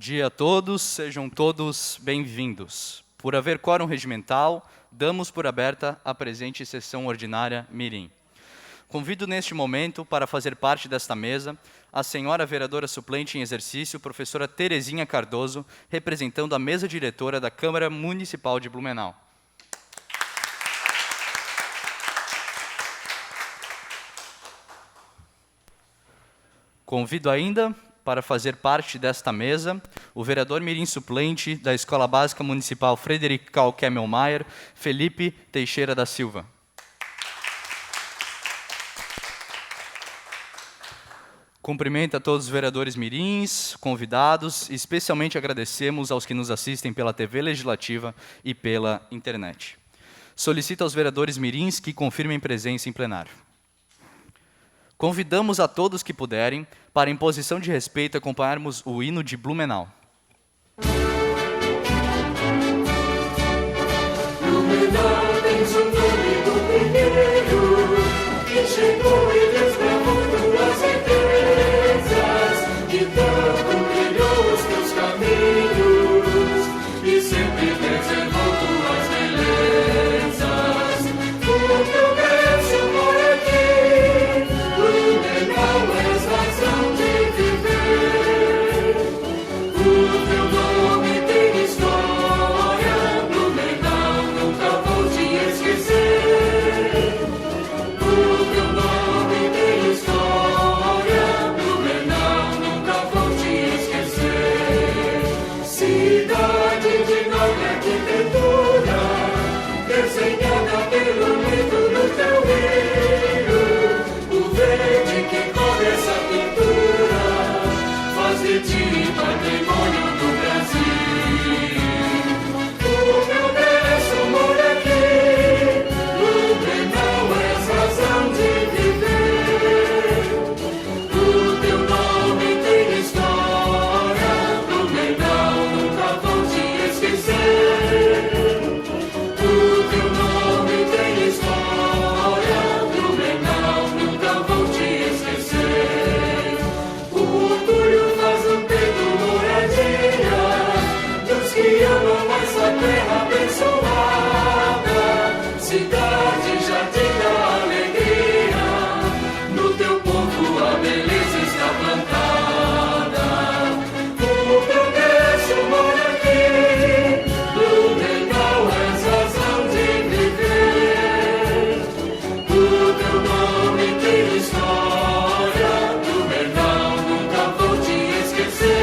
dia a todos, sejam todos bem-vindos. Por haver quórum regimental, damos por aberta a presente sessão ordinária Mirim. Convido neste momento para fazer parte desta mesa a senhora vereadora suplente em exercício, professora Terezinha Cardoso, representando a mesa diretora da Câmara Municipal de Blumenau. Convido ainda para fazer parte desta mesa o vereador mirim suplente da Escola Básica Municipal Frederic Karl Kemmelmeier, Felipe Teixeira da Silva. Cumprimento a todos os vereadores mirins, convidados, e especialmente agradecemos aos que nos assistem pela TV Legislativa e pela internet. Solicito aos vereadores mirins que confirmem presença em plenário. Convidamos a todos que puderem para, em posição de respeito, acompanharmos o hino de Blumenau. Blumenau tens o nome do primeiro que chegou e desbravou tuas riquezas, e tanto brilhou os teus caminhos e sempre preservou tuas belezas. O teu berço mora aqui, Blumenau és razão de viver. O teu nome tem história, Blumenau nunca vou te esquecer. O teu nome tem história, Blumenau nunca vou te esquecer. Cidade de nobre arquitetura, desenhada pelo vento do teu rio. O verde que cobre essa pintura faz de ti patrimônio do Brasil. O meu berço mora aqui, Blumenau és razão de viver. O teu nome tem história, Blumenau nunca vou te esquecer. O teu nome tem história, Blumenau nunca vou te esquecer. O orgulho faz o peito moradia dos que amam essa terra abençoada. Cidade, jardim da alegria, no teu povo a beleza está plantada. O teu berço mora aqui, Blumenau és razão de viver. O teu nome tem história, Blumenau nunca vou te esquecer.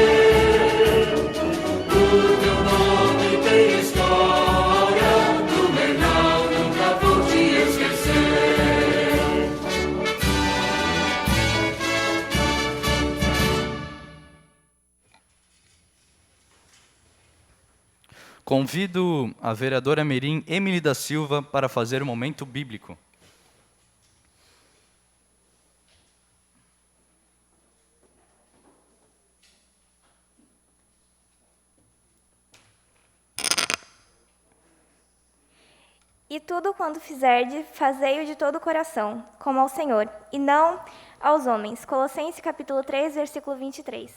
O teu nome tem história, Blumenau nunca vou te esquecer. Convido a vereadora mirim Emily da Silva para fazer o momento bíblico. E tudo quanto fizerdes, fazei-o de todo o coração, como ao Senhor, e não aos homens. Colossenses capítulo 3, versículo 23.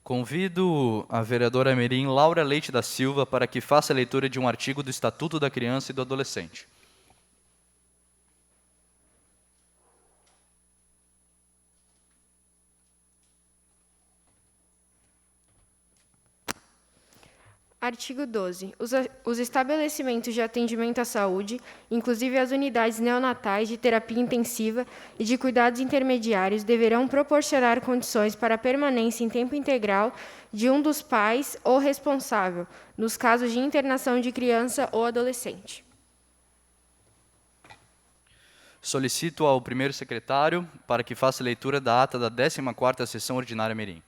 Convido a vereadora mirim Laura Leite da Silva para que faça a leitura de um artigo do Estatuto da Criança e do Adolescente. Artigo 12. Os estabelecimentos de atendimento à saúde, inclusive as unidades neonatais de terapia intensiva e de cuidados intermediários, deverão proporcionar condições para a permanência em tempo integral de um dos pais ou responsável, nos casos de internação de criança ou adolescente. Solicito ao primeiro secretário para que faça a leitura da ata da 14ª Sessão Ordinária Mirim.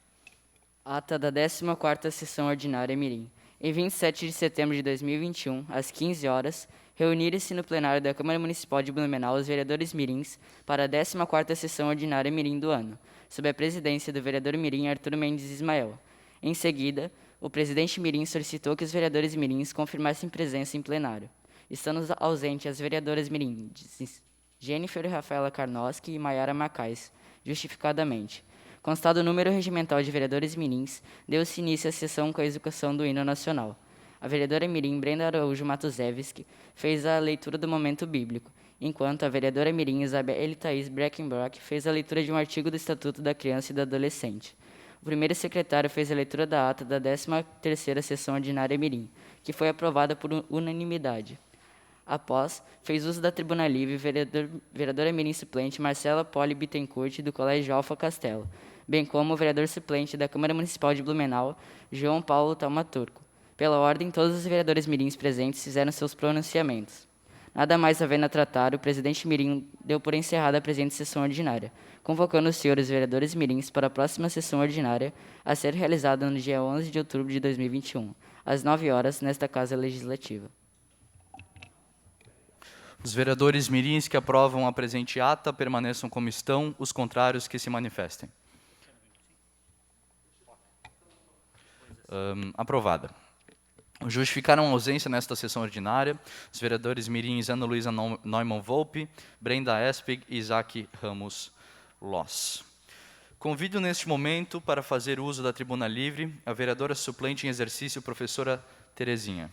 Ata da 14ª Sessão Ordinária Mirim. Em 27 de setembro de 2021, às 15 horas, reunirem-se no plenário da Câmara Municipal de Blumenau os vereadores mirins para a 14ª Sessão Ordinária Mirim do ano, sob a presidência do vereador mirim Arthur Mendes Ismael. Em seguida, o presidente mirim solicitou que os vereadores mirins confirmassem presença em plenário. Estando ausentes as vereadoras mirins Jennifer Rafaela Karnoski e Maiara Macais, justificadamente. Constado o número regimental de vereadores mirins, deu-se início à sessão com a execução do hino nacional. A vereadora mirim Brenda Araújo Matuzewski fez a leitura do momento bíblico, enquanto a vereadora mirim Isabelle Thaís Breckenbrock fez a leitura de um artigo do Estatuto da Criança e do Adolescente. O primeiro secretário fez a leitura da ata da 13ª Sessão Ordinária mirim, que foi aprovada por unanimidade. Após, fez uso da tribuna livre vereadora mirim suplente Marcela Poli Bittencourt, do Colégio Alfa Castelo, bem como o vereador suplente da Câmara Municipal de Blumenau, João Paulo Taumaturgo. Pela ordem, todos os vereadores mirins presentes fizeram seus pronunciamentos. Nada mais havendo a tratar, o presidente mirim deu por encerrada a presente sessão ordinária, convocando os senhores vereadores mirins para a próxima sessão ordinária, a ser realizada no dia 11 de outubro de 2021, às 9 horas, nesta Casa Legislativa. Os vereadores mirins que aprovam a presente ata permaneçam como estão, os contrários que se manifestem. Aprovada. Justificaram a ausência nesta sessão ordinária os vereadores mirins Ana Luísa Neumann Volpe, Brenda Espig e Isaac Ramos Loss. Convido neste momento para fazer uso da tribuna livre a vereadora suplente em exercício, professora Terezinha.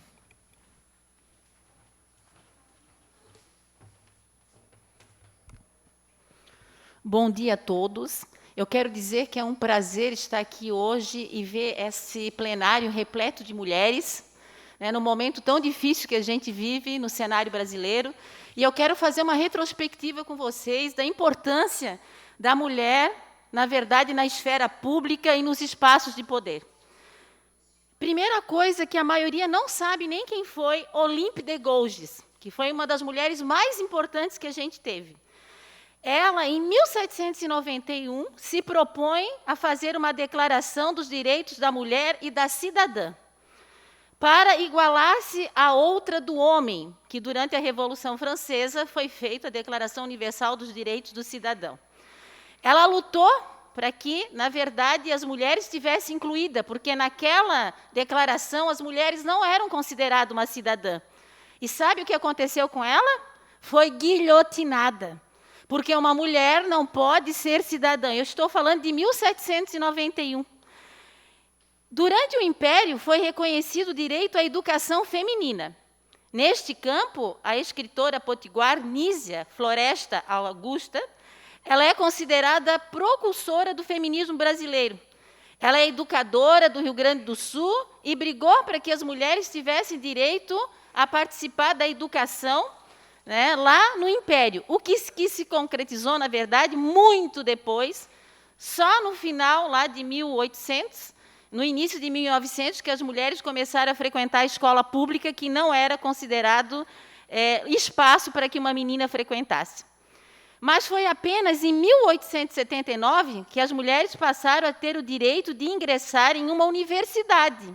Bom dia a todos. Eu quero dizer que é um prazer estar aqui hoje e ver esse plenário repleto de mulheres, né, no momento tão difícil que a gente vive no cenário brasileiro. E eu quero fazer uma retrospectiva com vocês da importância da mulher, na verdade, na esfera pública e nos espaços de poder. Primeira coisa que a maioria não sabe nem quem foi Olympe de Gouges, que foi uma das mulheres mais importantes que a gente teve. Ela, em 1791, se propõe a fazer uma declaração dos direitos da mulher e da cidadã, para igualar-se à outra do homem, que durante a Revolução Francesa foi feita a Declaração Universal dos Direitos do Cidadão. Ela lutou para que, na verdade, as mulheres estivessem incluídas, porque naquela declaração as mulheres não eram consideradas uma cidadã. E sabe o que aconteceu com ela? Foi guilhotinada. Porque uma mulher não pode ser cidadã. Eu estou falando de 1791. Durante o Império, foi reconhecido o direito à educação feminina. Neste campo, a escritora potiguar Nísia Floresta Augusta, ela é considerada propulsora do feminismo brasileiro. Ela é educadora do Rio Grande do Sul e brigou para que as mulheres tivessem direito a participar da educação, né, lá no Império, o que se concretizou, na verdade, muito depois, só no final lá de 1800, no início de 1900, que as mulheres começaram a frequentar a escola pública, que não era considerado espaço para que uma menina frequentasse. Mas foi apenas em 1879 que as mulheres passaram a ter o direito de ingressar em uma universidade.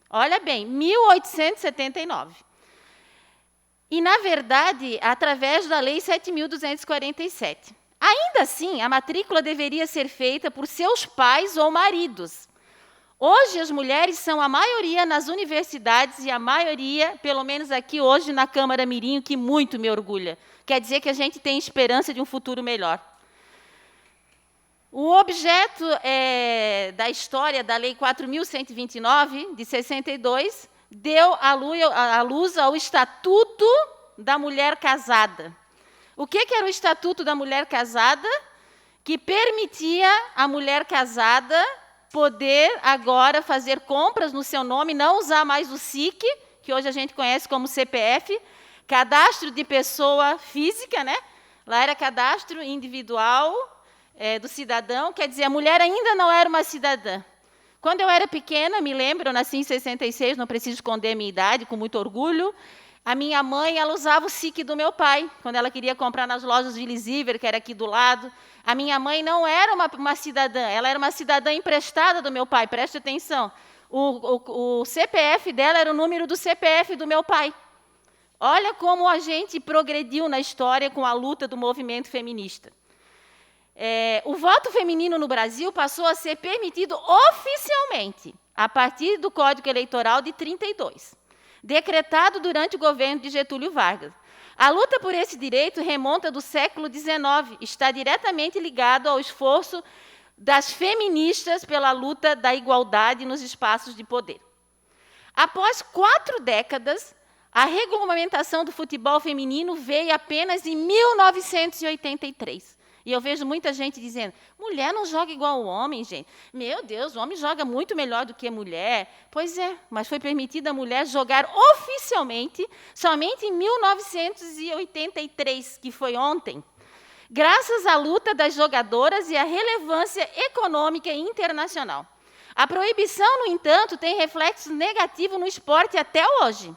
Olha bem, 1879. E, na verdade, através da Lei 7.247. Ainda assim, a matrícula deveria ser feita por seus pais ou maridos. Hoje, as mulheres são a maioria nas universidades e a maioria, pelo menos aqui hoje, na Câmara Mirim, o que muito me orgulha. Quer dizer que a gente tem esperança de um futuro melhor. O objeto da história da Lei 4.129, de 62, deu à luz ao Estatuto da Mulher Casada. O que era o Estatuto da Mulher Casada? Que permitia à mulher casada poder agora fazer compras no seu nome, não usar mais o SIC, que hoje a gente conhece como CPF, cadastro de pessoa física, né? Lá era cadastro individual do cidadão, quer dizer, a mulher ainda não era uma cidadã. Quando eu era pequena, me lembro, eu nasci em 66, não preciso esconder a minha idade, com muito orgulho, a minha mãe, ela usava o SIC do meu pai, quando ela queria comprar nas lojas de Lisíver, que era aqui do lado. A minha mãe não era uma cidadã, ela era uma cidadã emprestada do meu pai, preste atenção. O CPF dela era o número do CPF do meu pai. Olha como a gente progrediu na história com a luta do movimento feminista. O voto feminino no Brasil passou a ser permitido oficialmente a partir do Código Eleitoral de 32, decretado durante o governo de Getúlio Vargas. A luta por esse direito remonta do século XIX, está diretamente ligado ao esforço das feministas pela luta da igualdade nos espaços de poder. Após 4 décadas, a regulamentação do futebol feminino veio apenas em 1983. E eu vejo muita gente dizendo, mulher não joga igual o homem, gente. Meu Deus, o homem joga muito melhor do que a mulher. Pois é, mas foi permitida a mulher jogar oficialmente somente em 1983, que foi ontem, graças à luta das jogadoras e à relevância econômica internacional. A proibição, no entanto, tem reflexo negativo no esporte até hoje,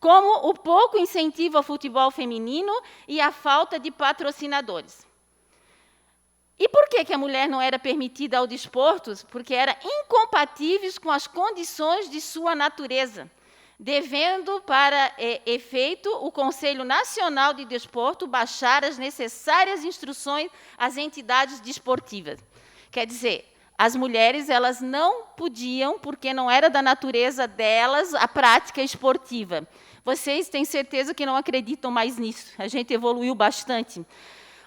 como o pouco incentivo ao futebol feminino e a falta de patrocinadores. E por que a mulher não era permitida ao desporto? Porque eram incompatíveis com as condições de sua natureza, devendo, para efeito, o Conselho Nacional de Desporto baixar as necessárias instruções às entidades desportivas. Quer dizer, as mulheres elas não podiam, porque não era da natureza delas, a prática esportiva. Vocês têm certeza que não acreditam mais nisso. A gente evoluiu bastante.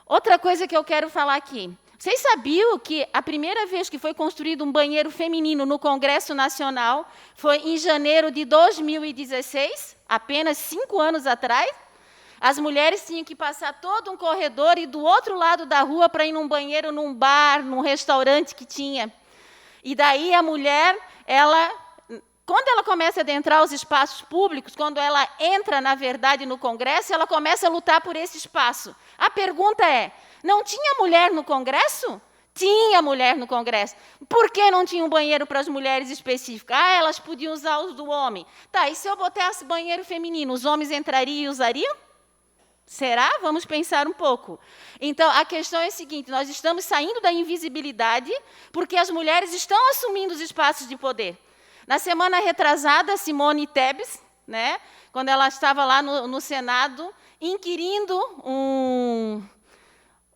Outra coisa que eu quero falar aqui. Vocês sabiam que a primeira vez que foi construído um banheiro feminino no Congresso Nacional foi em janeiro de 2016, apenas 5 anos atrás? As mulheres tinham que passar todo um corredor e do outro lado da rua para ir num banheiro, num bar, num restaurante que tinha. E daí a mulher, quando ela começa a adentrar os espaços públicos, quando ela entra, na verdade, no Congresso, ela começa a lutar por esse espaço. A pergunta é, não tinha mulher no Congresso? Tinha mulher no Congresso. Por que não tinha um banheiro para as mulheres específicas? Elas podiam usar os do homem. Tá, e se eu botasse banheiro feminino, os homens entrariam e usariam? Será? Vamos pensar um pouco. Então, a questão é a seguinte, nós estamos saindo da invisibilidade porque as mulheres estão assumindo os espaços de poder. Na semana retrasada, Simone Tebet, né, quando ela estava lá no Senado, inquirindo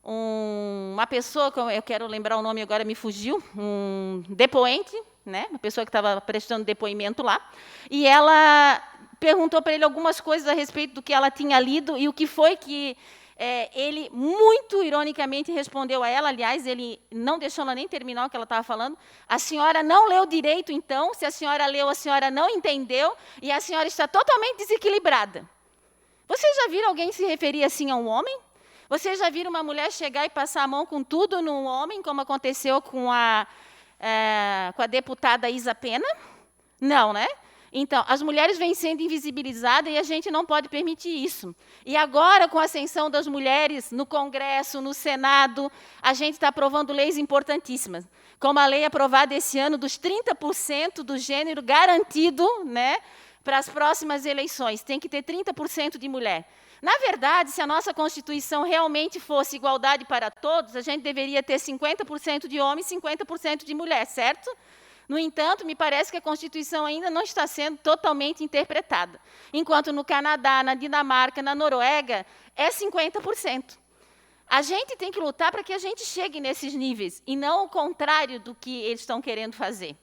uma pessoa, eu quero lembrar o nome agora, me fugiu, um depoente, né, uma pessoa que estava prestando depoimento lá, e ela perguntou para ele algumas coisas a respeito do que ela tinha lido e o que foi que ele, muito ironicamente, respondeu a ela. Aliás, ele não deixou ela nem terminar o que ela estava falando. A senhora não leu direito, então. Se a senhora leu, a senhora não entendeu, e a senhora está totalmente desequilibrada. Vocês já viram alguém se referir assim a um homem? Vocês já viram uma mulher chegar e passar a mão com tudo num homem, como aconteceu com a deputada Isa Pena? Não, né? Então, as mulheres vêm sendo invisibilizadas e a gente não pode permitir isso. E agora, com a ascensão das mulheres no Congresso, no Senado, a gente está aprovando leis importantíssimas, como a lei aprovada esse ano dos 30% do gênero garantido, né, para as próximas eleições. Tem que ter 30% de mulher. Na verdade, se a nossa Constituição realmente fosse igualdade para todos, a gente deveria ter 50% de homens e 50% de mulher, certo? No entanto, me parece que a Constituição ainda não está sendo totalmente interpretada. Enquanto no Canadá, na Dinamarca, na Noruega, é 50%. A gente tem que lutar para que a gente chegue nesses níveis, e não o contrário do que eles estão querendo fazer.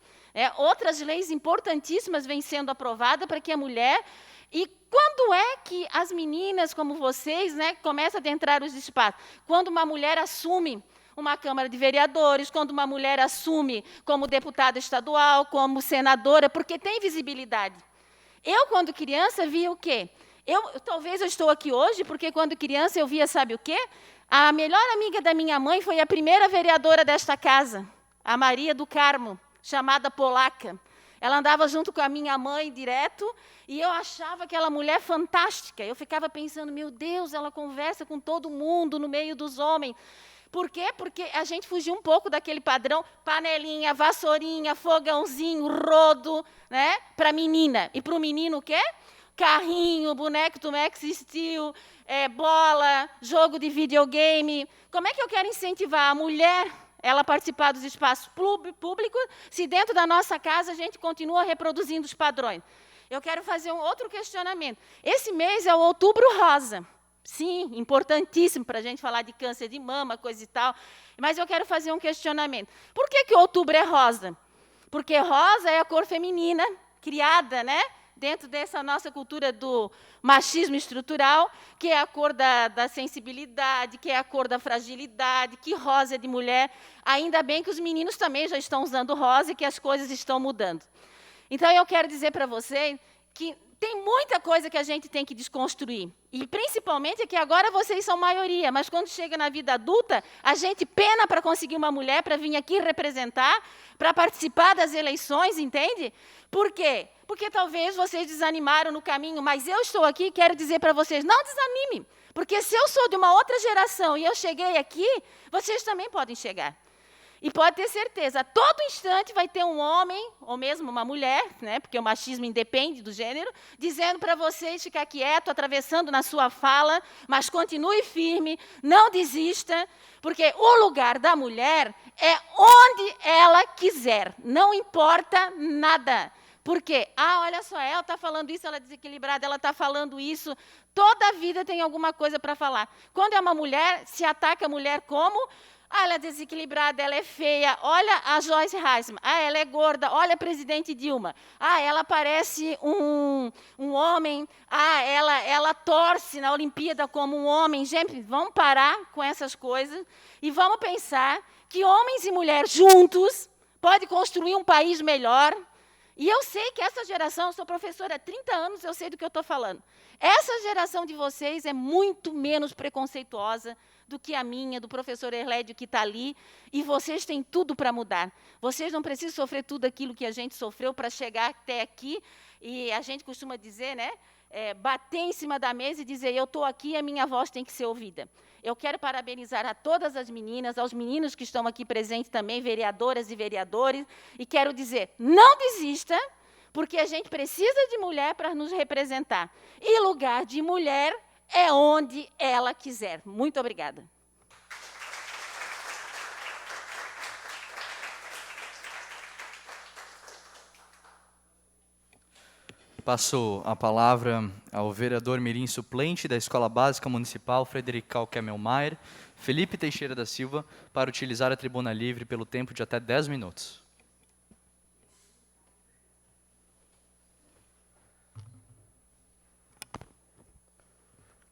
Outras leis importantíssimas vêm sendo aprovadas para que a mulher... E quando é que as meninas como vocês, né, começam a adentrar os espaços? Quando uma mulher assume uma Câmara de Vereadores, quando uma mulher assume como deputada estadual, como senadora, porque tem visibilidade. Eu, quando criança, via o quê? Talvez eu estou aqui hoje, porque quando criança eu via, sabe o quê? A melhor amiga da minha mãe foi a primeira vereadora desta casa, a Maria do Carmo, chamada Polaca. Ela andava junto com a minha mãe direto, e eu achava aquela mulher fantástica. Eu ficava pensando, meu Deus, ela conversa com todo mundo no meio dos homens. Por quê? Porque a gente fugiu um pouco daquele padrão, panelinha, vassourinha, fogãozinho, rodo, né, para a menina. E para o menino o quê? Carrinho, boneco do Max Steel, bola, jogo de videogame. Como é que eu quero incentivar a mulher ela participar dos espaços públicos se dentro da nossa casa a gente continua reproduzindo os padrões? Eu quero fazer um outro questionamento. Esse mês é o Outubro Rosa. Sim, importantíssimo para a gente falar de câncer de mama, coisa e tal. Mas eu quero fazer um questionamento. Por que outubro é rosa? Porque rosa é a cor feminina, criada, né, dentro dessa nossa cultura do machismo estrutural, que é a cor da sensibilidade, que é a cor da fragilidade, que rosa é de mulher. Ainda bem que os meninos também já estão usando rosa e que as coisas estão mudando. Então, eu quero dizer para você que tem muita coisa que a gente tem que desconstruir. E, principalmente, é que agora vocês são maioria, mas quando chega na vida adulta, a gente pena para conseguir uma mulher para vir aqui representar, para participar das eleições, entende? Por quê? Porque talvez vocês desanimaram no caminho, mas eu estou aqui e quero dizer para vocês, não desanime, porque se eu sou de uma outra geração e eu cheguei aqui, vocês também podem chegar. E pode ter certeza, a todo instante vai ter um homem, ou mesmo uma mulher, né, porque o machismo independe do gênero, dizendo para vocês ficar quieto, atravessando na sua fala, mas continue firme, não desista, porque o lugar da mulher é onde ela quiser, não importa nada. Por quê? Olha só, ela está falando isso, ela é desequilibrada, ela está falando isso. Toda a vida tem alguma coisa para falar. Quando é uma mulher, se ataca a mulher como... ela é desequilibrada, ela é feia. Olha a Joyce Heisman. Ela é gorda. Olha a presidente Dilma. Ela parece um homem. Ela torce na Olimpíada como um homem. Gente, vamos parar com essas coisas e vamos pensar que homens e mulheres juntos podem construir um país melhor. E eu sei que essa geração, eu sou professora há 30 anos, eu sei do que eu estou falando. Essa geração de vocês é muito menos preconceituosa do que a minha, do professor Erlédio que está ali, e vocês têm tudo para mudar. Vocês não precisam sofrer tudo aquilo que a gente sofreu para chegar até aqui, e a gente costuma dizer, né, bater em cima da mesa e dizer, eu estou aqui e a minha voz tem que ser ouvida. Eu quero parabenizar a todas as meninas, aos meninos que estão aqui presentes também, vereadoras e vereadores, e quero dizer, não desista, porque a gente precisa de mulher para nos representar. E lugar de mulher é onde ela quiser. Muito obrigada. Passo a palavra ao vereador mirim suplente da Escola Básica Municipal Frederical Kemmelmaier, Felipe Teixeira da Silva, para utilizar a tribuna livre pelo tempo de até 10 minutos.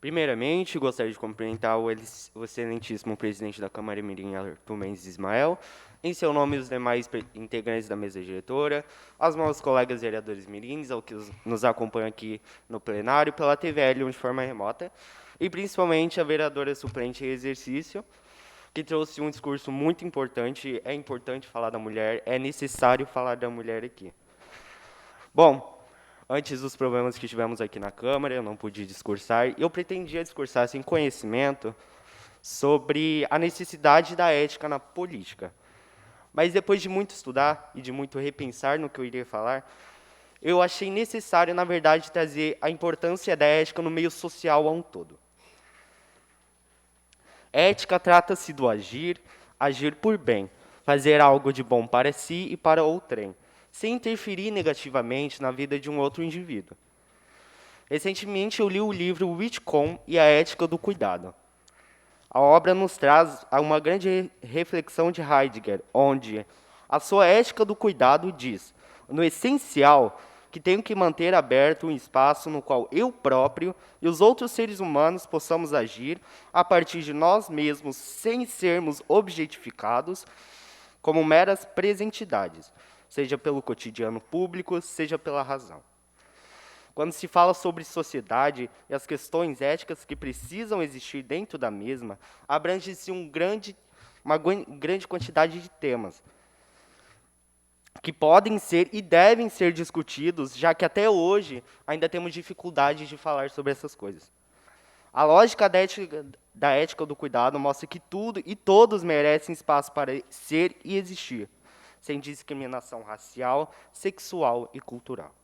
Primeiramente, gostaria de cumprimentar o excelentíssimo presidente da Câmara Mirim, Arthur Mendes Ismael, em seu nome e os demais integrantes da mesa diretora, aos meus colegas vereadores mirins, aos que nos acompanham aqui no plenário, pela TVL de forma remota, e principalmente a vereadora suplente em exercício, que trouxe um discurso muito importante. É importante falar da mulher, é necessário falar da mulher aqui. Bom, antes dos problemas que tivemos aqui na Câmara, eu não pude discursar, e eu pretendia discursar sem conhecimento sobre a necessidade da ética na política. Mas depois de muito estudar e de muito repensar no que eu iria falar, eu achei necessário, na verdade, trazer a importância da ética no meio social a um todo. Ética trata-se do agir por bem, fazer algo de bom para si e para outrem, sem interferir negativamente na vida de um outro indivíduo. Recentemente, eu li o livro Witcom e a Ética do Cuidado. A obra nos traz uma grande reflexão de Heidegger, onde a sua ética do cuidado diz, no essencial, que tenho que manter aberto um espaço no qual eu próprio e os outros seres humanos possamos agir a partir de nós mesmos, sem sermos objetificados como meras presentidades, seja pelo cotidiano público, seja pela razão. Quando se fala sobre sociedade e as questões éticas que precisam existir dentro da mesma, abrange-se uma grande quantidade de temas, que podem ser e devem ser discutidos, já que até hoje ainda temos dificuldade de falar sobre essas coisas. A lógica da ética do cuidado mostra que tudo e todos merecem espaço para ser e existir, sem discriminação racial, sexual e cultural.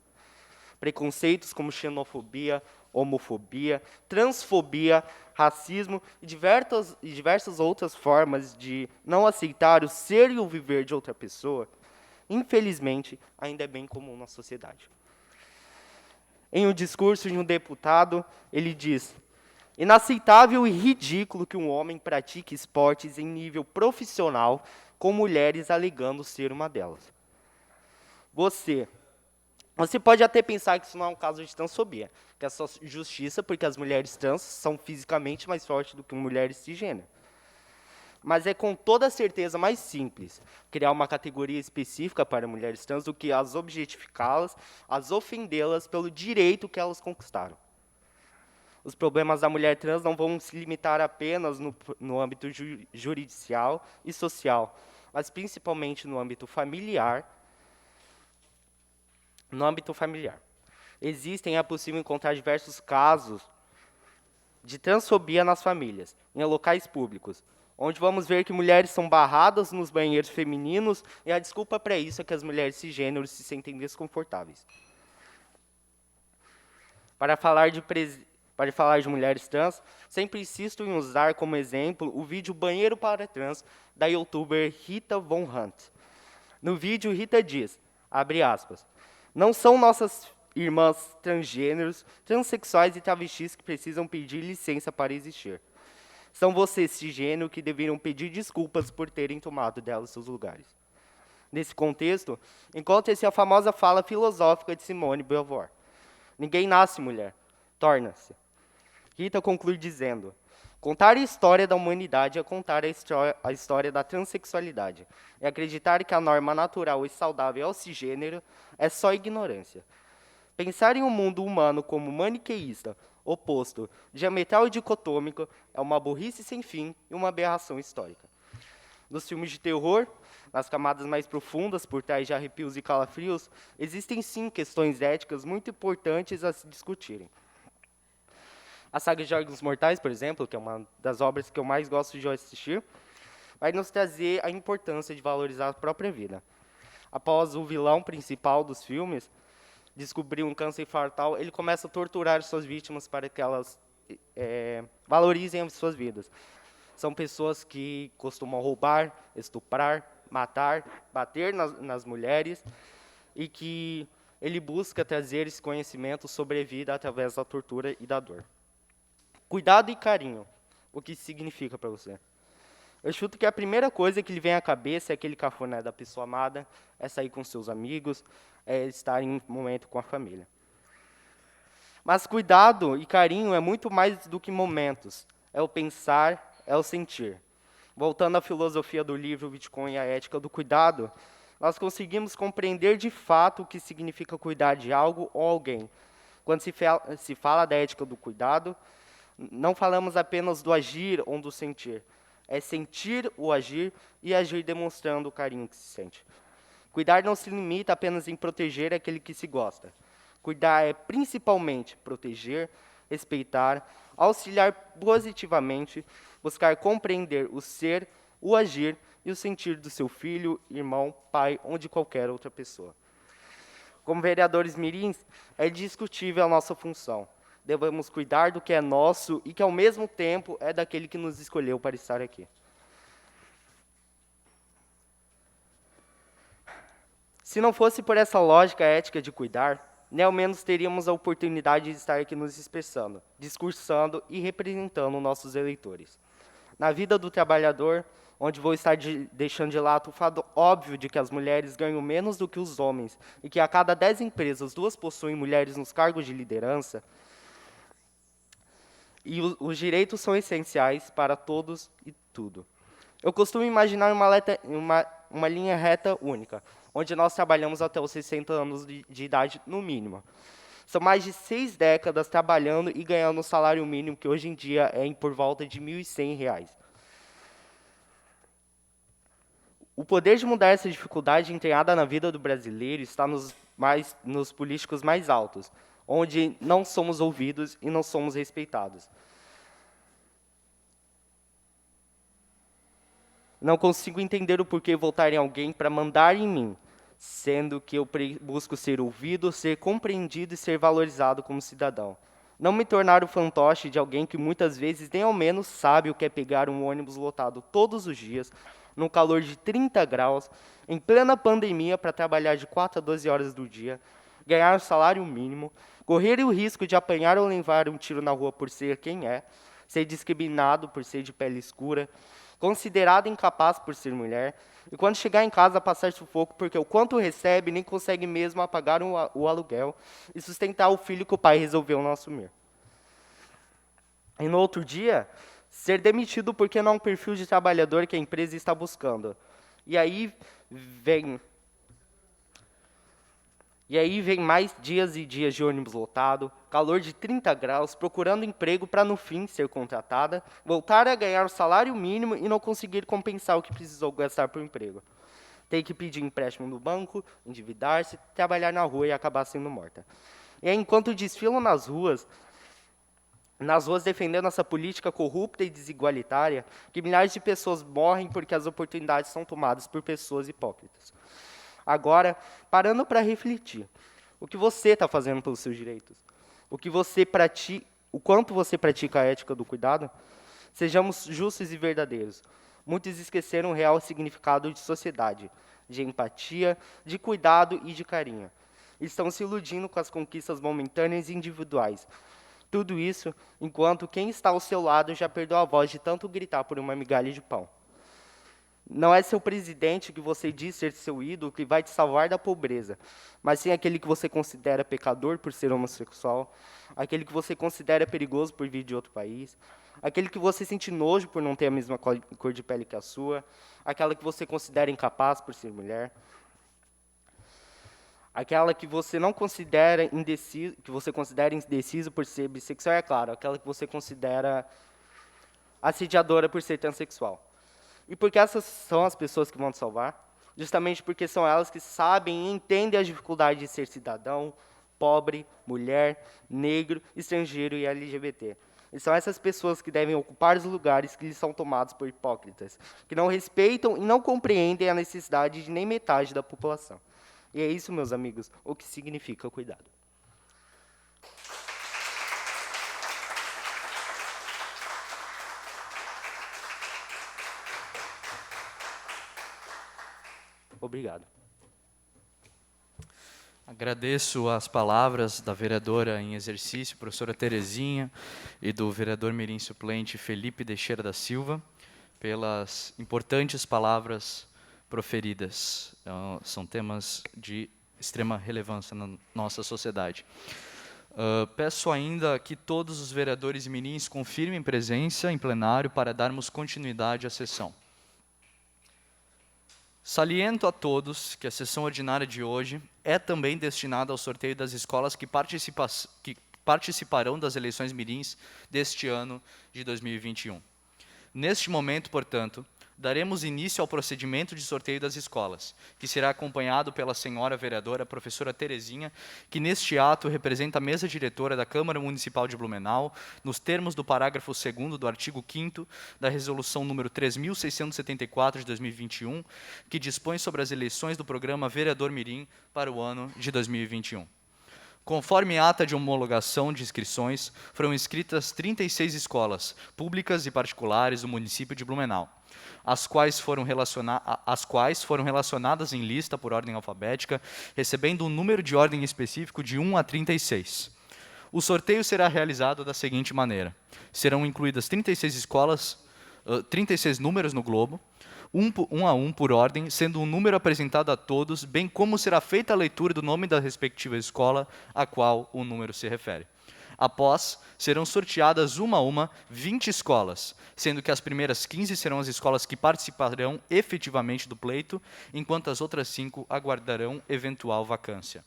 Preconceitos como xenofobia, homofobia, transfobia, racismo e diversas outras formas de não aceitar o ser e o viver de outra pessoa, infelizmente, ainda é bem comum na sociedade. Em um discurso de um deputado, ele diz: inaceitável e ridículo que um homem pratique esportes em nível profissional com mulheres alegando ser uma delas. Você Você pode até pensar que isso não é um caso de transfobia, que é só justiça porque as mulheres trans são fisicamente mais fortes do que mulheres cisgênero. Mas é com toda certeza mais simples criar uma categoria específica para mulheres trans do que as objetificá-las, as ofendê-las pelo direito que elas conquistaram. Os problemas da mulher trans não vão se limitar apenas no âmbito juridicial e social, mas principalmente no âmbito familiar. É possível encontrar diversos casos de transfobia nas famílias, em locais públicos, onde vamos ver que mulheres são barradas nos banheiros femininos e a desculpa para isso é que as mulheres cisgêneros se sentem desconfortáveis. Para falar de mulheres trans, sempre insisto em usar como exemplo o vídeo Banheiro para Trans, da youtuber Rita Von Hunt. No vídeo, Rita diz, abre aspas, não são nossas irmãs transgêneros, transexuais e travestis que precisam pedir licença para existir. São vocês, cisgênero, que deveriam pedir desculpas por terem tomado delas seus lugares. Nesse contexto, encontra-se a famosa fala filosófica de Simone de Beauvoir. Ninguém nasce mulher, torna-se. Rita conclui dizendo, contar a história da humanidade é contar a história da transexualidade. E acreditar que a norma natural e saudável é o cisgênero é só ignorância. Pensar em um mundo humano como maniqueísta, oposto, diametral e dicotômico, é uma burrice sem fim e uma aberração histórica. Nos filmes de terror, nas camadas mais profundas, por trás de arrepios e calafrios, existem sim questões éticas muito importantes a se discutirem. A saga de Jogos Mortais, por exemplo, que é uma das obras que eu mais gosto de assistir, vai nos trazer a importância de valorizar a própria vida. Após o vilão principal dos filmes descobrir um câncer fatal, ele começa a torturar suas vítimas para que elas valorizem as suas vidas. São pessoas que costumam roubar, estuprar, matar, bater nas mulheres, e que ele busca trazer esse conhecimento sobre a vida através da tortura e da dor. Cuidado e carinho, o que isso significa para você? Eu chuto que a primeira coisa que lhe vem à cabeça é aquele cafuné da pessoa amada, é sair com seus amigos, é estar em um momento com a família. Mas cuidado e carinho é muito mais do que momentos, é o pensar, é o sentir. Voltando à filosofia do livro Bitcoin e a Ética do Cuidado, nós conseguimos compreender de fato o que significa cuidar de algo ou alguém. Quando se fala da ética do cuidado, não falamos apenas do agir ou do sentir. É sentir o agir e agir demonstrando o carinho que se sente. Cuidar não se limita apenas em proteger aquele que se gosta. Cuidar é principalmente proteger, respeitar, auxiliar positivamente, buscar compreender o ser, o agir e o sentir do seu filho, irmão, pai ou de qualquer outra pessoa. Como vereadores mirins, é indiscutível a nossa função. Devemos cuidar do que é nosso e que, ao mesmo tempo, é daquele que nos escolheu para estar aqui. Se não fosse por essa lógica ética de cuidar, nem ao menos teríamos a oportunidade de estar aqui nos expressando, discursando e representando nossos eleitores. Na vida do trabalhador, onde vou estar deixando de lado o fato óbvio de que as mulheres ganham menos do que os homens e que a cada 10 empresas, 2 possuem mulheres nos cargos de liderança, e os direitos são essenciais para todos e tudo. Eu costumo imaginar uma linha reta única, onde nós trabalhamos até os 60 anos de idade, no mínimo. São mais de 6 décadas trabalhando e ganhando um salário mínimo, que hoje em dia é por volta de R$ 1.100. O poder de mudar essa dificuldade entranhada na vida do brasileiro está nos políticos mais altos, onde não somos ouvidos e não somos respeitados. Não consigo entender o porquê votar em alguém para mandar em mim, sendo que eu busco ser ouvido, ser compreendido e ser valorizado como cidadão. Não me tornar o fantoche de alguém que muitas vezes nem ao menos sabe o que é pegar um ônibus lotado todos os dias, no calor de 30 graus, em plena pandemia, para trabalhar de 4 a 12 horas do dia, ganhar um salário mínimo, correr o risco de apanhar ou levar um tiro na rua por ser quem é, ser discriminado por ser de pele escura, considerado incapaz por ser mulher, E quando chegar em casa, passar sufoco, porque o quanto recebe nem consegue mesmo pagar o aluguel e sustentar o filho que o pai resolveu não assumir. E no outro dia, ser demitido porque não é um perfil de trabalhador que a empresa está buscando. E aí vem mais dias e dias de ônibus lotado, calor de 30 graus, procurando emprego para, no fim, ser contratada, voltar a ganhar o salário mínimo e não conseguir compensar o que precisou gastar por emprego. Ter que pedir empréstimo no banco, endividar-se, trabalhar na rua e acabar sendo morta. E aí, enquanto desfilam nas ruas defendendo essa política corrupta e desigualitária, que milhares de pessoas morrem porque as oportunidades são tomadas por pessoas hipócritas. Agora, parando para refletir, o que você está fazendo pelos seus direitos? O quanto você pratica a ética do cuidado? Sejamos justos e verdadeiros. Muitos esqueceram o real significado de sociedade, de empatia, de cuidado e de carinho. Estão se iludindo com as conquistas momentâneas e individuais. Tudo isso enquanto quem está ao seu lado já perdeu a voz de tanto gritar por uma migalha de pão. Não é seu presidente que você diz ser seu ídolo que vai te salvar da pobreza, mas sim aquele que você considera pecador por ser homossexual, aquele que você considera perigoso por vir de outro país, aquele que você sente nojo por não ter a mesma cor de pele que a sua, aquela que você considera incapaz por ser mulher, aquela que você não considera indeciso, que você considera indeciso por ser bissexual, é claro, aquela que você considera assediadora por ser transexual. E por que essas são as pessoas que vão te salvar? Justamente porque são elas que sabem e entendem a dificuldade de ser cidadão, pobre, mulher, negro, estrangeiro e LGBT. E são essas pessoas que devem ocupar os lugares que lhes são tomados por hipócritas, que não respeitam e não compreendem a necessidade de nem metade da população. E é isso, meus amigos, o que significa cuidado. Obrigado. Agradeço as palavras da vereadora em exercício, professora Terezinha, e do vereador mirim suplente Felipe Teixeira da Silva, pelas importantes palavras proferidas. São temas de extrema relevância na nossa sociedade. Peço ainda que todos os vereadores mirins confirmem presença em plenário para darmos continuidade à sessão. Saliento a todos que a sessão ordinária de hoje é também destinada ao sorteio das escolas que participarão das eleições mirins deste ano de 2021. Neste momento, portanto, daremos início ao procedimento de sorteio das escolas, que será acompanhado pela senhora vereadora professora Terezinha, que neste ato representa a mesa diretora da Câmara Municipal de Blumenau, nos termos do parágrafo 2º do artigo 5º da Resolução número 3.674 de 2021, que dispõe sobre as eleições do programa Vereador Mirim para o ano de 2021. Conforme ata de homologação de inscrições, foram inscritas 36 escolas, públicas e particulares do município de Blumenau, as quais foram relacionadas em lista por ordem alfabética, recebendo um número de ordem específico de 1 a 36. O sorteio será realizado da seguinte maneira: serão incluídas 36 escolas, 36 números no globo, um a um por ordem, sendo um número apresentado a todos, bem como será feita a leitura do nome da respectiva escola a qual o número se refere. Após, serão sorteadas uma a uma 20 escolas, sendo que as primeiras 15 serão as escolas que participarão efetivamente do pleito, enquanto as outras 5 aguardarão eventual vacância.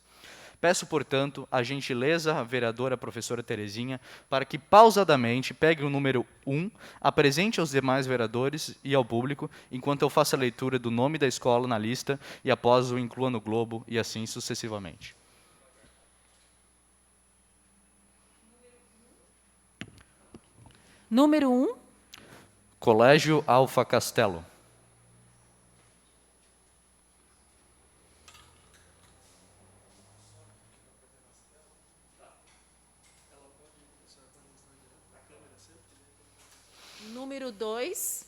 Peço, portanto, a gentileza à vereadora professora Terezinha para que pausadamente pegue o número 1, apresente aos demais vereadores e ao público, enquanto eu faço a leitura do nome da escola na lista e após o inclua no globo e assim sucessivamente. Número 1. Colégio Alfa Castelo. Número 2.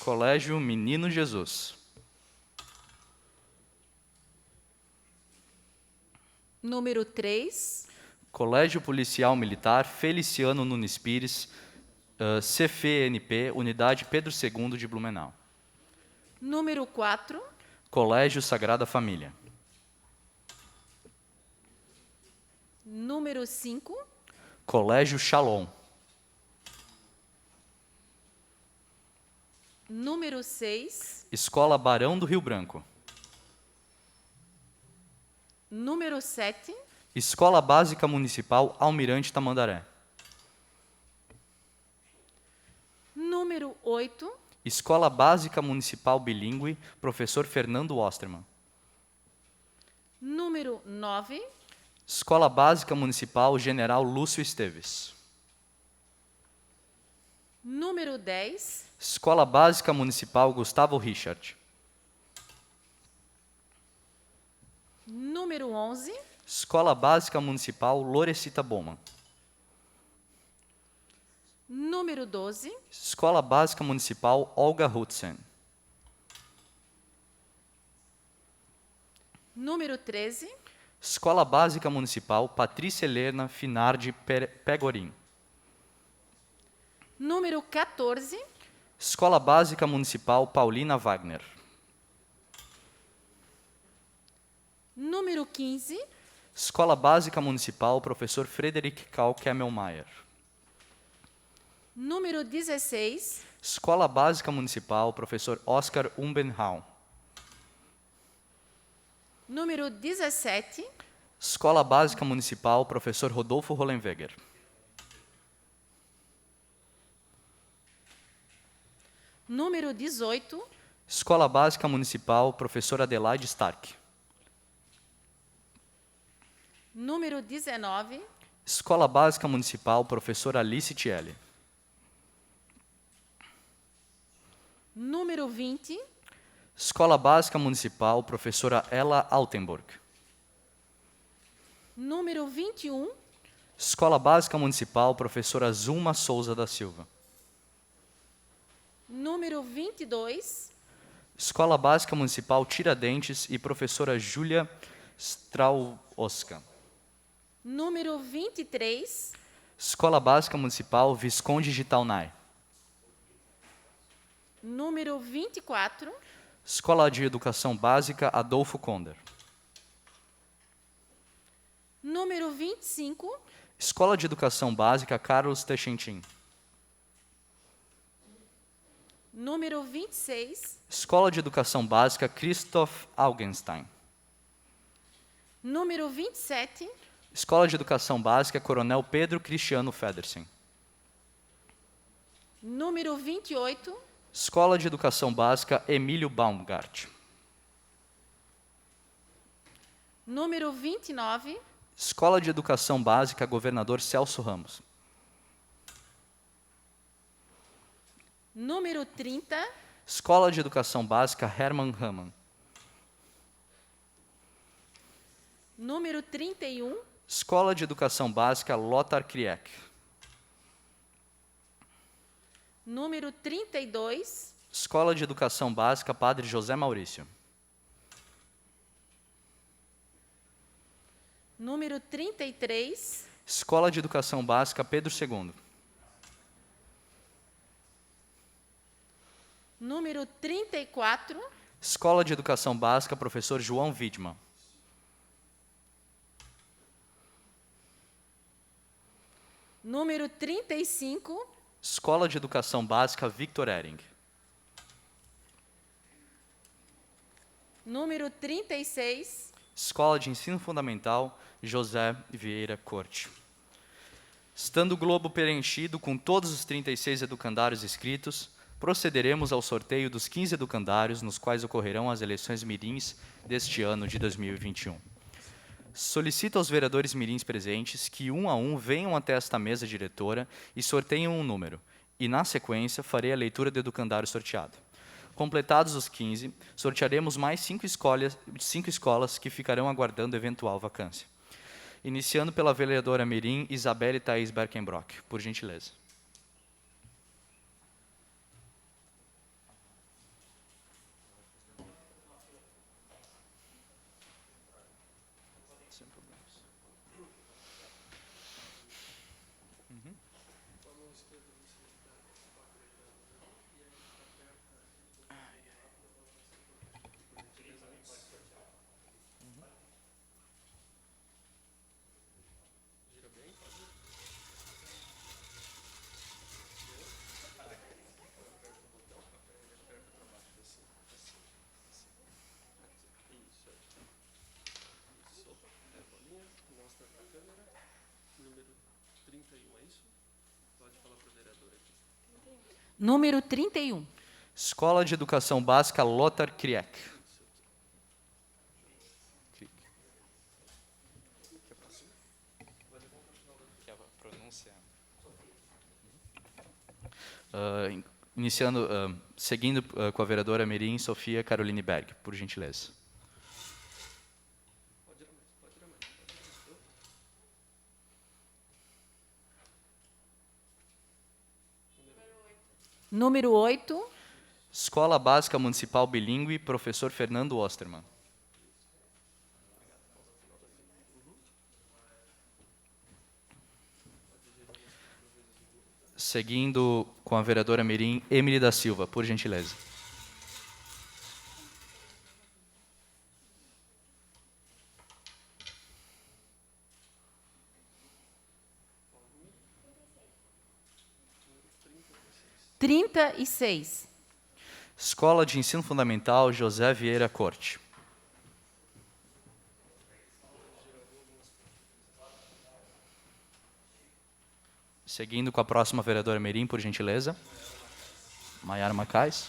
Colégio Menino Jesus. Número 3. Colégio Policial Militar Feliciano Nunes Pires, CFNP, Unidade Pedro II de Blumenau. Número 4. Colégio Sagrada Família. Número 5. Colégio Shalom. Número 6. Escola Barão do Rio Branco. Número 7. Escola Básica Municipal Almirante Tamandaré. Número 8. Escola Básica Municipal Bilíngue Professor Fernando Osterman. Número 9. Escola Básica Municipal General Lúcio Esteves. Número 10. Escola Básica Municipal Gustavo Richard. Número 11. Escola Básica Municipal Lorecita Bowman. Número 12. Escola Básica Municipal Olga Hudson. Número 13. Escola Básica Municipal Patrícia Helena Finardi Pegorim. Número 14. Escola Básica Municipal Paulina Wagner. Número 15. Escola Básica Municipal Professor Frederick Karl Kemmelmeier. Número 16. Escola Básica Municipal Professor Oscar Umbenhaum. Número 17. Escola Básica Municipal Professor Rodolfo Hollenweger. Número 18. Escola Básica Municipal Professor Adelaide Stark. Número 19. Escola Básica Municipal Professora Alice Tielli. Número 20. Escola Básica Municipal Professora Ella Altenburg. Número 21. Escola Básica Municipal Professora Zulma Souza da Silva. Número 22. Escola Básica Municipal Tiradentes e Professora Júlia Strauoska. Número 23. Escola Básica Municipal Visconde de Taunay. Número 24. Escola de Educação Básica Adolfo Konder. Número 25. Escola de Educação Básica Carlos Techentin. Número 26. Escola de Educação Básica Christoph Augenstein. Número 27. Escola de Educação Básica Coronel Pedro Cristiano Federsen. Número 28. Escola de Educação Básica Emílio Baumgart. Número 29. Escola de Educação Básica Governador Celso Ramos. Número 30. Escola de Educação Básica Hermann Hamann. Número 31. Escola de Educação Básica Lothar Kriek. Número 32. Escola de Educação Básica Padre José Maurício. Número 33. Escola de Educação Básica Pedro II. Número 34. Escola de Educação Básica Professor João Widman. Número 35. Escola de Educação Básica Victor Ehring. Número 36. Escola de Ensino Fundamental José Vieira Corte. Estando o globo preenchido com todos os 36 educandários inscritos, procederemos ao sorteio dos 15 educandários nos quais ocorrerão as eleições mirins deste ano de 2021. Solicito aos vereadores mirins presentes que, um a um, venham até esta mesa diretora e sorteiem um número, e, na sequência, farei a leitura do educandário sorteado. Completados os 15, sortearemos mais 5 escolas que ficarão aguardando eventual vacância. Iniciando pela vereadora mirim Isabelle Thaís Berkenbrock, por gentileza. Número 31. Escola de Educação Básica Lothar Kriek. Seguindo com a vereadora Mirim Sofia Caroline Berg, por gentileza. Número 8. Escola Básica Municipal Bilíngue, professor Fernando Osterman. Seguindo com a vereadora Mirim, Emily da Silva, por gentileza. Trinta e 6. Escola de Ensino Fundamental José Vieira Corte. Seguindo com a próxima vereadora Mirim, por gentileza. Maiara Macais.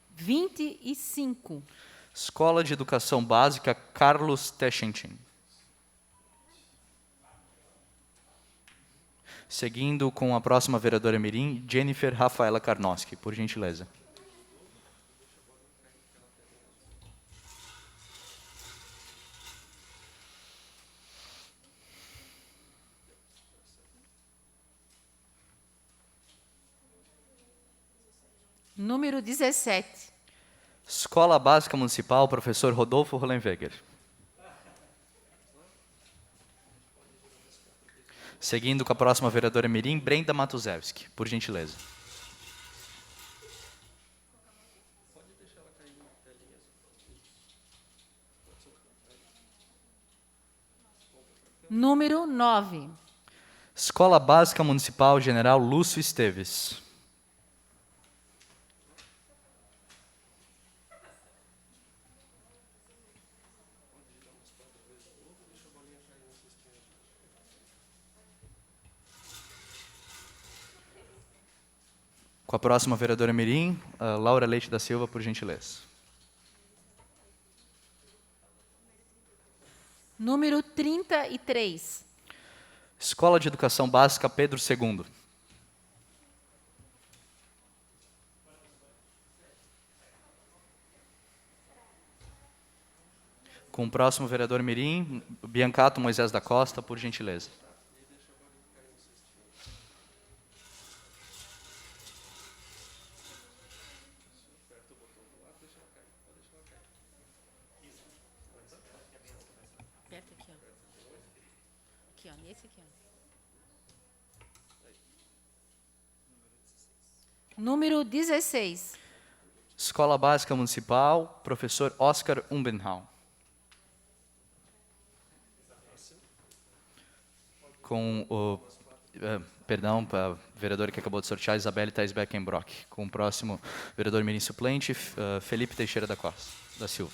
Vinte e 5. Escola de Educação Básica Carlos Techentin. Seguindo com a próxima vereadora Mirim, Jennifer Rafaela Karnoski, por gentileza. Número 17. Escola Básica Municipal, professor Rodolfo Hollenweger. Seguindo com a próxima vereadora Mirim, Brenda Matuzewski, por gentileza. Número 9. Escola Básica Municipal General Lúcio Esteves. Com a próxima vereadora Mirim, Laura Leite da Silva, por gentileza. Número 33. Escola de Educação Básica Pedro II. Com o próximo vereador Mirim, Biancato Moisés da Costa, por gentileza. Aperta aqui, ó. Aqui, ó, nesse aqui, ó. Número 16. Escola Básica Municipal, professor Oscar Umbenhau. Com o... perdão, a vereadora que acabou de sortear, Isabelle Thais Beckenbrock. Com o próximo vereador Mirim suplente, Felipe Teixeira da Costa, da Silva.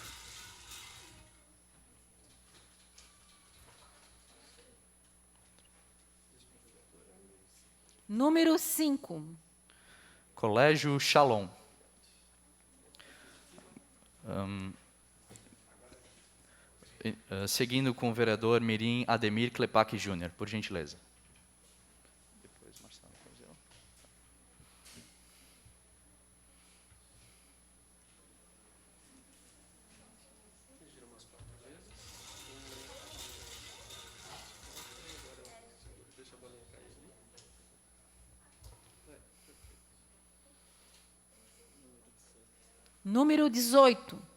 Número 5. Colégio Shalom. Seguindo com o vereador Mirim Ademir Klepak Júnior, por gentileza. Número 18.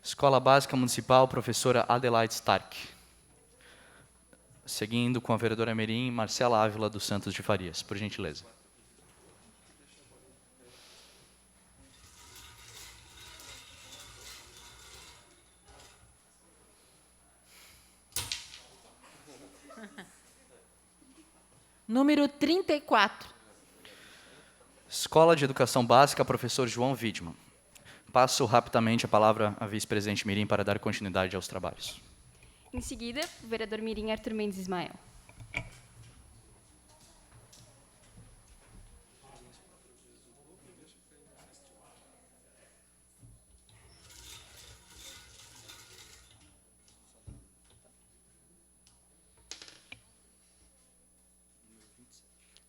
Escola Básica Municipal, professora Adelaide Stark. Seguindo com a vereadora Mirim, Marcela Ávila dos Santos de Farias, por gentileza. Número 34. Escola de Educação Básica, professor João Widman. Passo rapidamente a palavra à vice-presidente Mirim para dar continuidade aos trabalhos. Em seguida, o vereador Mirim Arthur Mendes Ismael.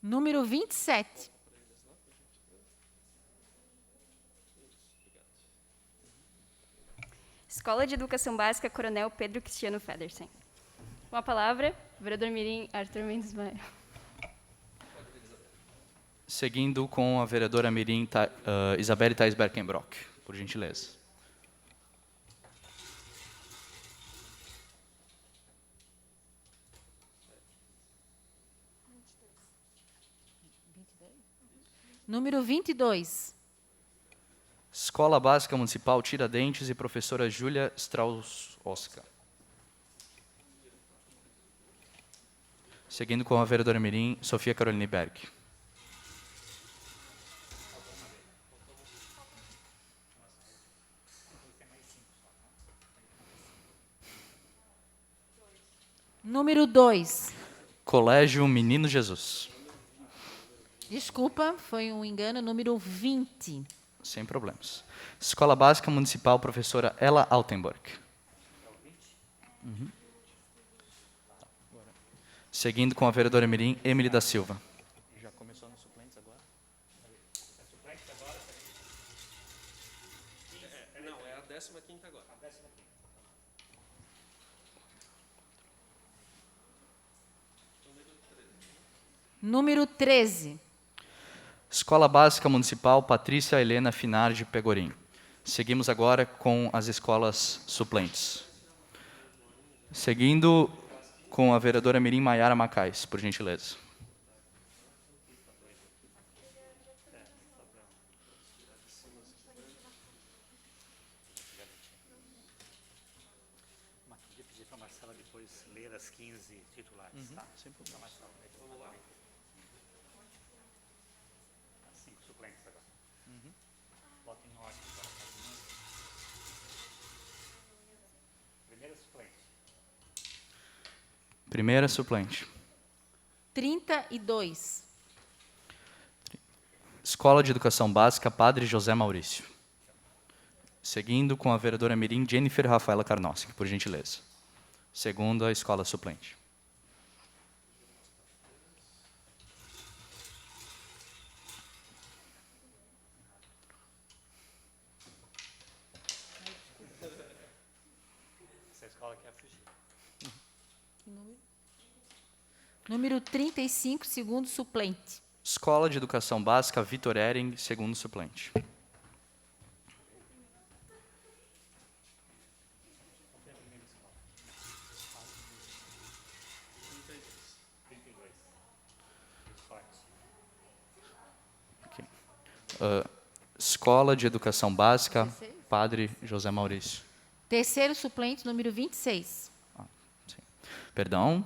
Número 27. Escola de Educação Básica Coronel Pedro Cristiano Federsen. Com a palavra, o vereador Mirim Arthur Mendes Ismael. Seguindo com a vereadora Mirim Isabelle Thais Berkenbrock, por gentileza. Número 22. Escola Básica Municipal Tiradentes e professora Júlia Strauss-Oscar. Seguindo com a vereadora Mirim, Sofia Caroline Berg. Número 2. Colégio Menino Jesus. Desculpa, foi um engano. Número 20. Sem problemas. Escola Básica Municipal, professora Ella Altenburg. Seguindo com a vereadora Mirim, Emily da Silva. Já começou nos suplentes agora? Não, é a 15ª agora. Número 13. Escola Básica Municipal Patrícia Helena Finardi Pegorim. Seguimos agora com as escolas suplentes. Seguindo com a vereadora Mirim Maiara Macais, por gentileza. Podia pedir para a Marcela depois ler as 15 titulares. Tá? Sem problema. Vamos lá. As 5 suplentes agora. Bota em ordem agora. Primeira suplente. Primeira suplente. 32. Escola de Educação Básica Padre José Maurício. Seguindo com a vereadora Mirim Jennifer Rafaela Karnowski, por gentileza. Segundo a escola suplente. Essa escola quer fugir. Número 35, segundo suplente. Escola de Educação Básica Vitor Ering, segundo suplente. Escola de Educação Básica Padre José Maurício. Terceiro suplente, número 26. Perdão.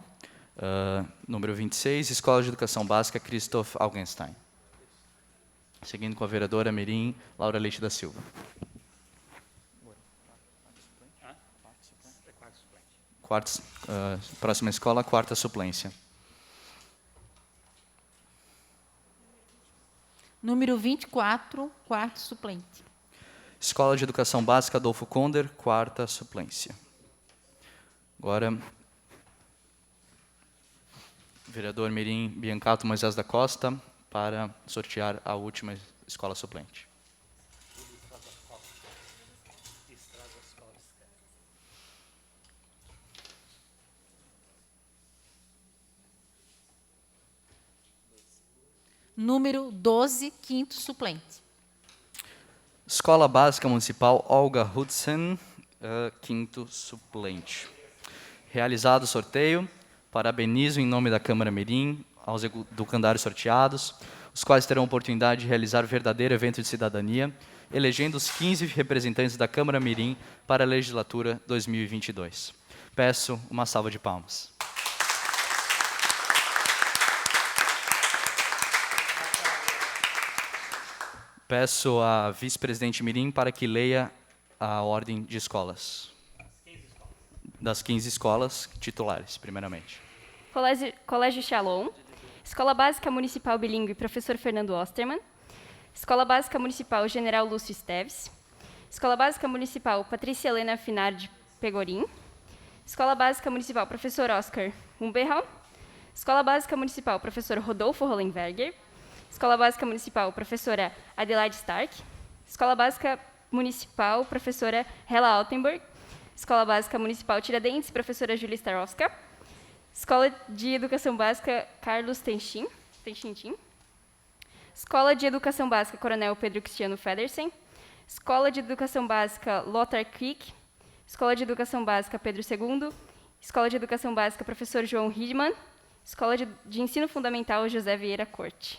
Número 26, Escola de Educação Básica Christoph Augenstein. Seguindo com a vereadora Mirim Laura Leite da Silva. Próxima escola, quarta suplência. Número 24, quarto suplente. Escola de Educação Básica Adolfo Konder, quarta suplência. Agora, vereador Mirim Biancato Moisés da Costa, para sortear a última escola suplente. Número 12, quinto suplente. Escola Básica Municipal Olga Hudson, quinto suplente. Realizado o sorteio, parabenizo em nome da Câmara Mirim aos educandários sorteados, os quais terão a oportunidade de realizar verdadeiro evento de cidadania, elegendo os 15 representantes da Câmara Mirim para a legislatura 2022. Peço uma salva de palmas. Peço à vice-presidente Mirim para que leia a ordem de escolas. Das 15 escolas titulares, primeiramente. Colégio Shalom, Escola Básica Municipal Bilíngue Professor Fernando Osterman, Escola Básica Municipal General Lúcio Esteves, Escola Básica Municipal Patrícia Helena Finardi Pegorim, Escola Básica Municipal Professor Oscar Humberhal, Escola Básica Municipal Professor Rodolfo Hollenberger, Escola Básica Municipal Professora Adelaide Stark, Escola Básica Municipal Professora Hela Altenburg, Escola Básica Municipal Tiradentes Professora Júlia Starowska, Escola de Educação Básica Carlos Tenchintin, Escola de Educação Básica Coronel Pedro Cristiano Federsen, Escola de Educação Básica Lothar Krieg, Escola de Educação Básica Pedro II, Escola de Educação Básica Professor João Hidman, Escola de Ensino Fundamental José Vieira Corte.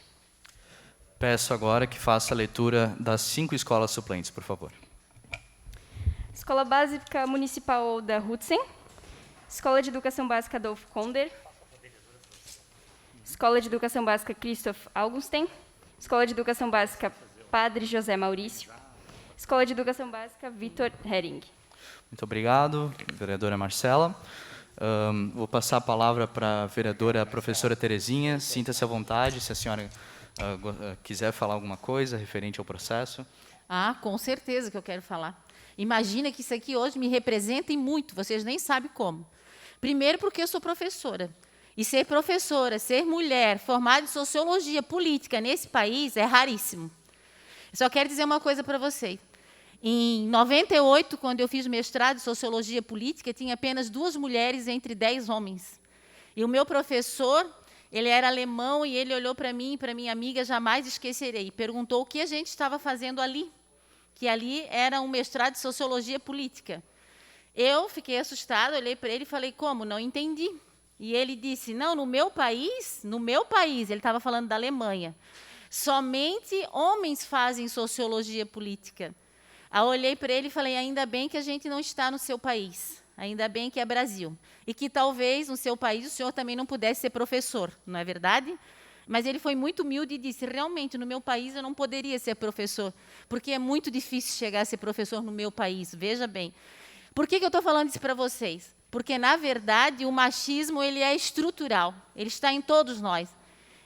Peço agora que faça a leitura das 5 escolas suplentes, por favor. Escola Básica Municipal da Hudsen, Escola de Educação Básica Adolfo Konder, Escola de Educação Básica Christoph Augusten, Escola de Educação Básica Padre José Maurício, Escola de Educação Básica Vitor Hering. Muito obrigado, vereadora Marcela. Vou passar a palavra para a vereadora professora Terezinha. Sinta-se à vontade, se a senhora quiser falar alguma coisa referente ao processo. Ah, com certeza que eu quero falar. Imagina que isso aqui hoje me representa e muito, vocês nem sabem como. Primeiro porque eu sou professora. E ser professora, ser mulher, formada em sociologia política nesse país é raríssimo. Eu só quero dizer uma coisa para vocês. Em 98, quando eu fiz mestrado em sociologia política, tinha apenas 2 mulheres entre 10 homens. E o meu professor, ele era alemão e ele olhou para mim e para minha amiga, jamais esquecerei, e perguntou o que a gente estava fazendo ali, que ali era um mestrado de sociologia política. Eu fiquei assustada, olhei para ele e falei, como? Não entendi. E ele disse, não, no meu país, ele estava falando da Alemanha, somente homens fazem sociologia política. Aí eu olhei para ele e falei, ainda bem que a gente não está no seu país, ainda bem que é Brasil. E que talvez no seu país o senhor também não pudesse ser professor, não é verdade? Mas ele foi muito humilde e disse, realmente, no meu país eu não poderia ser professor, porque é muito difícil chegar a ser professor no meu país, veja bem. Por que eu estou falando isso para vocês? Porque, na verdade, o machismo ele é estrutural, ele está em todos nós.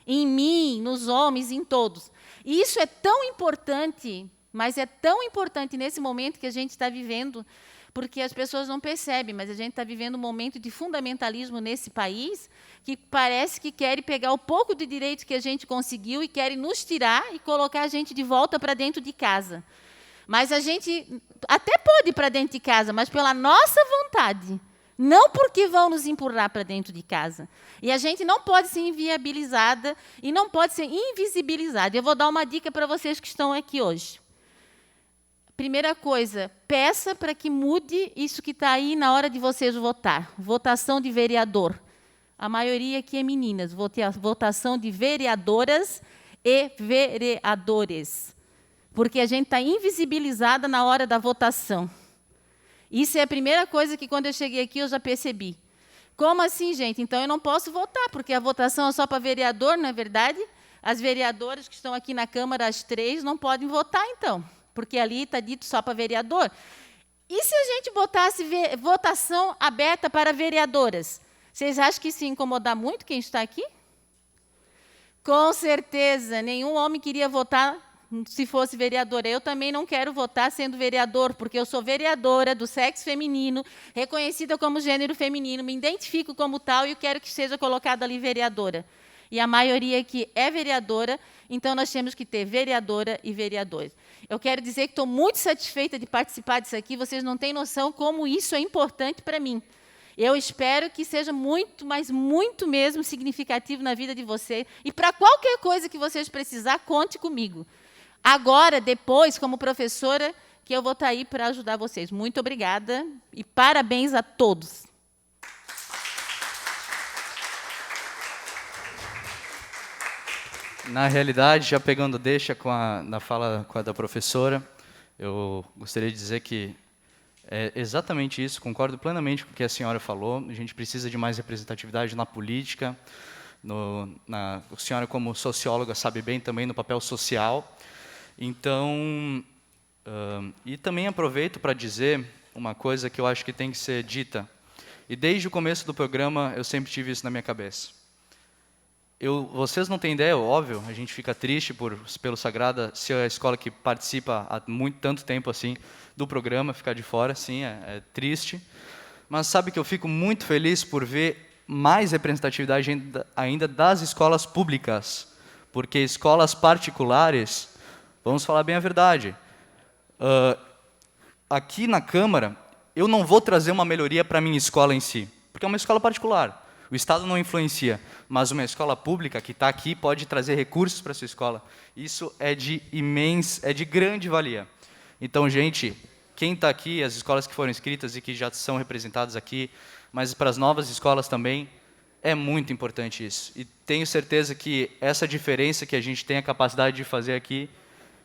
Em mim, nos homens, em todos. E isso é tão importante, mas é tão importante nesse momento que a gente está vivendo, porque as pessoas não percebem, mas a gente está vivendo um momento de fundamentalismo nesse país, que parece que querem pegar o pouco de direito que a gente conseguiu e querem nos tirar e colocar a gente de volta para dentro de casa. Mas a gente até pode ir para dentro de casa, mas pela nossa vontade, não porque vão nos empurrar para dentro de casa. E a gente não pode ser inviabilizada e não pode ser invisibilizada. Eu vou dar uma dica para vocês que estão aqui hoje. Primeira coisa, peça para que mude isso que está aí na hora de vocês votar. Votação de vereador. A maioria aqui é meninas. Votação de vereadoras e vereadores. Porque a gente está invisibilizada na hora da votação. Isso é a primeira coisa que, quando eu cheguei aqui, eu já percebi. Como assim, gente? Então, eu não posso votar, porque a votação é só para vereador, não é verdade? As vereadoras que estão aqui na Câmara, as 3, não podem votar, então, porque ali está dito só para vereador. E se a gente botasse votação aberta para vereadoras? Vocês acham que isso ia incomodar muito quem está aqui? Com certeza, nenhum homem queria votar se fosse vereadora. Eu também não quero votar sendo vereador, porque eu sou vereadora do sexo feminino, reconhecida como gênero feminino, me identifico como tal e eu quero que seja colocada ali vereadora. E a maioria aqui é vereadora, então nós temos que ter vereadora e vereadores. Eu quero dizer que estou muito satisfeita de participar disso aqui, vocês não têm noção como isso é importante para mim. Eu espero que seja muito, mas muito mesmo significativo na vida de vocês. E para qualquer coisa que vocês precisar, conte comigo. Agora, depois, como professora, que eu vou estar aí para ajudar vocês. Muito obrigada e parabéns a todos. Na realidade, já pegando deixa na fala da professora, eu gostaria de dizer que é exatamente isso, concordo plenamente com o que a senhora falou, a gente precisa de mais representatividade na política, a senhora como socióloga sabe bem também no papel social, Então, e também aproveito para dizer uma coisa que eu acho que tem que ser dita. E desde o começo do programa eu sempre tive isso na minha cabeça. Vocês não têm ideia, óbvio, a gente fica triste pelo Sagrada ser a escola que participa há tanto tempo assim do programa, ficar de fora, sim, é triste. Mas sabe que eu fico muito feliz por ver mais representatividade ainda das escolas públicas, porque escolas particulares, vamos falar bem a verdade, aqui na Câmara, eu não vou trazer uma melhoria para a minha escola em si, porque é uma escola particular. O Estado não influencia, mas uma escola pública que está aqui pode trazer recursos para a sua escola. Isso é de grande valia. Então, gente, quem está aqui, as escolas que foram inscritas e que já são representadas aqui, mas para as novas escolas também, é muito importante isso. E tenho certeza que essa diferença que a gente tem a capacidade de fazer aqui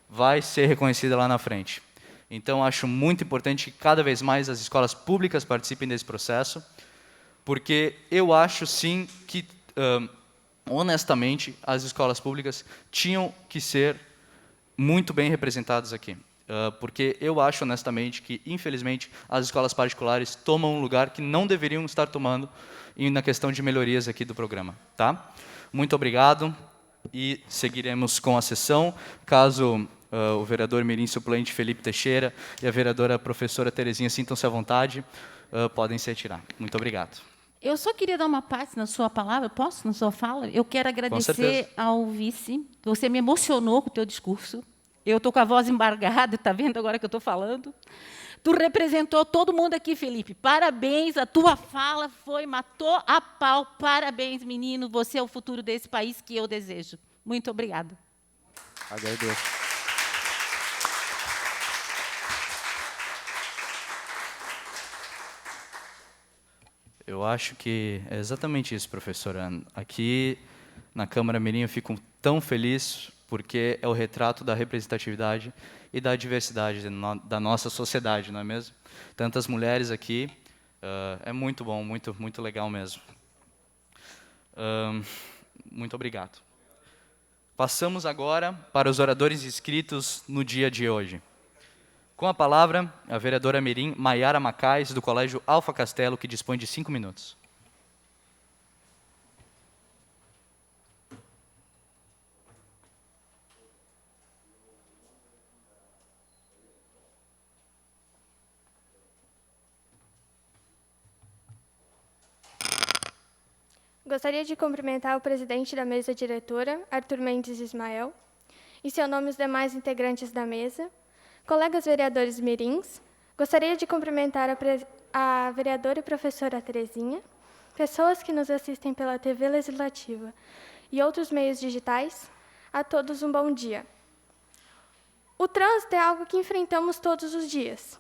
vai ser reconhecida lá na frente. Então, acho muito importante que cada vez mais as escolas públicas participem desse processo, porque eu acho, sim, que, honestamente, as escolas públicas tinham que ser muito bem representadas aqui. Porque eu acho, honestamente, que, infelizmente, as escolas particulares tomam um lugar que não deveriam estar tomando na questão de melhorias aqui do programa. Tá? Muito obrigado e seguiremos com a sessão. Caso o vereador mirim suplente Felipe Teixeira e a vereadora professora Terezinha sintam-se à vontade, podem se retirar. Muito obrigado. Eu só queria dar uma parte na sua palavra, posso, na sua fala? Eu quero agradecer ao vice. Você me emocionou com o teu discurso. Eu estou com a voz embargada, está vendo agora que eu estou falando? Tu representou todo mundo aqui, Felipe. Parabéns, a tua fala matou a pau. Parabéns, menino. Você é o futuro desse país que eu desejo. Muito obrigada. Agradeço. Eu acho que é exatamente isso, professora. Aqui na Câmara Mirim eu fico tão feliz porque é o retrato da representatividade e da diversidade da nossa sociedade, não é mesmo? Tantas mulheres aqui, é muito bom, muito, muito legal mesmo. Muito obrigado. Passamos agora para os oradores inscritos no dia de hoje. Com a palavra, a vereadora mirim Maiara Macais, do Colégio Alfa Castelo, que dispõe de 5 minutos. Gostaria de cumprimentar o presidente da mesa diretora, Arthur Mendes Ismael, em seu nome os demais integrantes da mesa, colegas vereadores mirins, gostaria de cumprimentar a vereadora e professora Terezinha, pessoas que nos assistem pela TV Legislativa e outros meios digitais, a todos um bom dia. O trânsito é algo que enfrentamos todos os dias,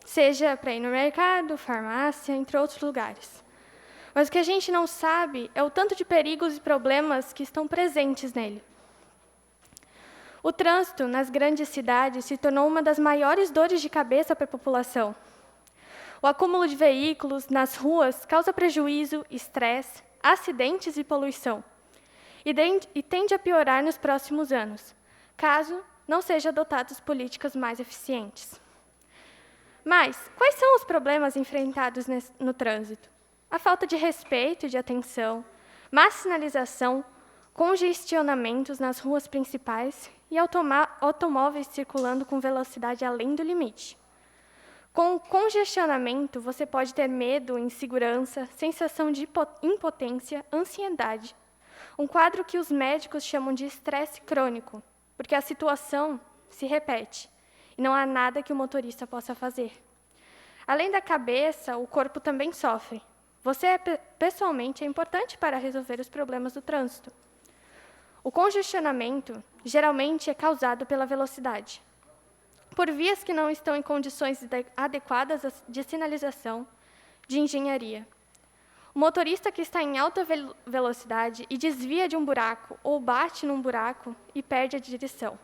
seja para ir no mercado, farmácia, entre outros lugares. Mas o que a gente não sabe é o tanto de perigos e problemas que estão presentes nele. O trânsito nas grandes cidades se tornou uma das maiores dores de cabeça para a população. O acúmulo de veículos nas ruas causa prejuízo, estresse, acidentes e poluição. E tende a piorar nos próximos anos, caso não sejam adotadas políticas mais eficientes. Mas, quais são os problemas enfrentados no trânsito? A falta de respeito e de atenção, má sinalização, congestionamentos nas ruas principais e automóveis circulando com velocidade além do limite. Com o congestionamento, você pode ter medo, insegurança, sensação de impotência, ansiedade. Um quadro que os médicos chamam de estresse crônico, porque a situação se repete e não há nada que o motorista possa fazer. Além da cabeça, o corpo também sofre. Você, pessoalmente, é importante para resolver os problemas do trânsito. O congestionamento geralmente é causado pela velocidade, por vias que não estão em condições adequadas de sinalização, de engenharia. O motorista que está em alta velocidade e desvia de um buraco ou bate num buraco e perde a direção.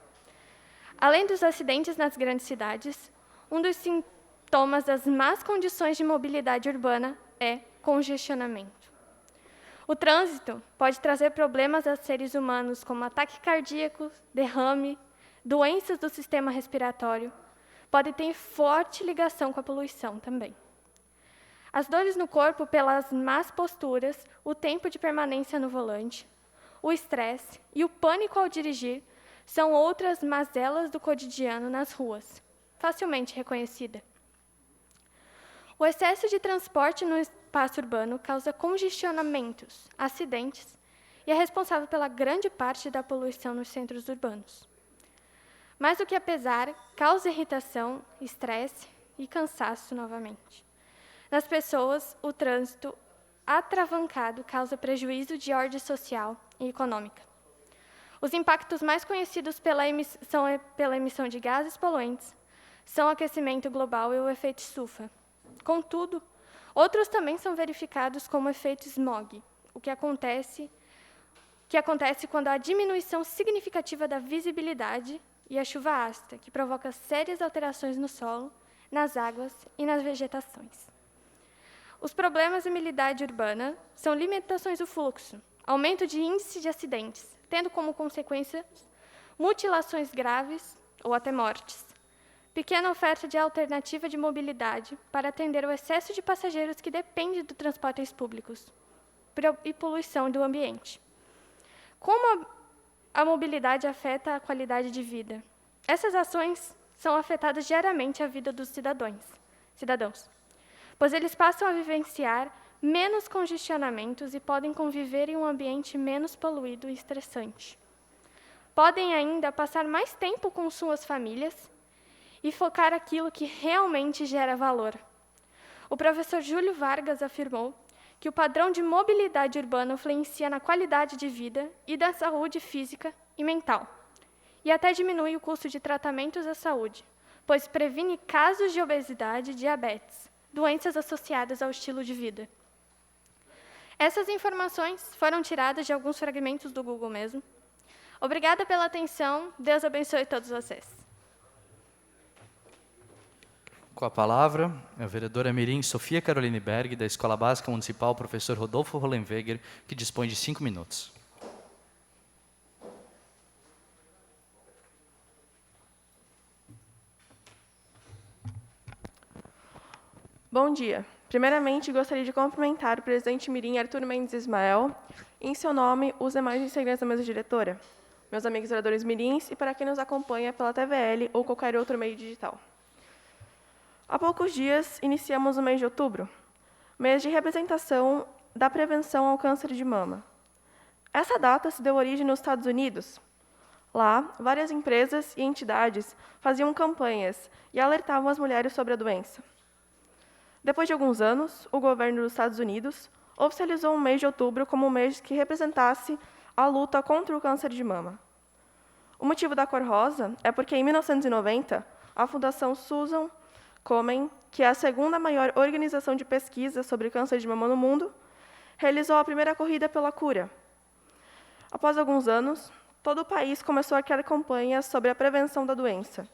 Além dos acidentes nas grandes cidades, um dos sintomas das más condições de mobilidade urbana é congestionamento. O trânsito pode trazer problemas aos seres humanos como ataque cardíaco, derrame, doenças do sistema respiratório, podem ter forte ligação com a poluição também. As dores no corpo pelas más posturas, o tempo de permanência no volante, o estresse e o pânico ao dirigir são outras mazelas do cotidiano nas ruas, facilmente reconhecida. O excesso de transporte no espaço urbano causa congestionamentos, acidentes e é responsável pela grande parte da poluição nos centros urbanos. Mais do que apesar, causa irritação, estresse e cansaço novamente. Nas pessoas, o trânsito atravancado causa prejuízo de ordem social e econômica. Os impactos mais conhecidos pela emissão de gases poluentes são o aquecimento global e o efeito estufa. Contudo, outros também são verificados como efeito smog, o que acontece quando há diminuição significativa da visibilidade e a chuva ácida, que provoca sérias alterações no solo, nas águas e nas vegetações. Os problemas de mobilidade urbana são limitações do fluxo, aumento de índice de acidentes, tendo como consequência mutilações graves ou até mortes, pequena oferta de alternativa de mobilidade para atender o excesso de passageiros que depende dos transportes públicos e poluição do ambiente. Como a mobilidade afeta a qualidade de vida? Essas ações são afetadas diariamente à vida dos cidadãos, pois eles passam a vivenciar menos congestionamentos e podem conviver em um ambiente menos poluído e estressante. Podem ainda passar mais tempo com suas famílias e focar aquilo que realmente gera valor. O professor Júlio Vargas afirmou que o padrão de mobilidade urbana influencia na qualidade de vida e da saúde física e mental, e até diminui o custo de tratamentos à saúde, pois previne casos de obesidade e diabetes, doenças associadas ao estilo de vida. Essas informações foram tiradas de alguns fragmentos do Google mesmo. Obrigada pela atenção. Deus abençoe todos vocês. Com a palavra, a vereadora mirim Sofia Caroline Berg, da Escola Básica Municipal Professor Rodolfo Hollenweger, que dispõe de 5 minutos. Bom dia. Primeiramente, gostaria de cumprimentar o presidente mirim Arthur Mendes Ismael, e, em seu nome, os demais integrantes da mesa diretora, meus amigos vereadores mirins e para quem nos acompanha pela TVL ou qualquer outro meio digital. Há poucos dias, iniciamos o mês de outubro, mês de representação da prevenção ao câncer de mama. Essa data se deu origem nos Estados Unidos. Lá, várias empresas e entidades faziam campanhas e alertavam as mulheres sobre a doença. Depois de alguns anos, o governo dos Estados Unidos oficializou o mês de outubro como um mês que representasse a luta contra o câncer de mama. O motivo da cor rosa é porque, em 1990, a Fundação Susan Komen, que é a segunda maior organização de pesquisa sobre câncer de mama no mundo, realizou a primeira corrida pela cura. Após alguns anos, todo o país começou a criar campanhas sobre a prevenção da doença.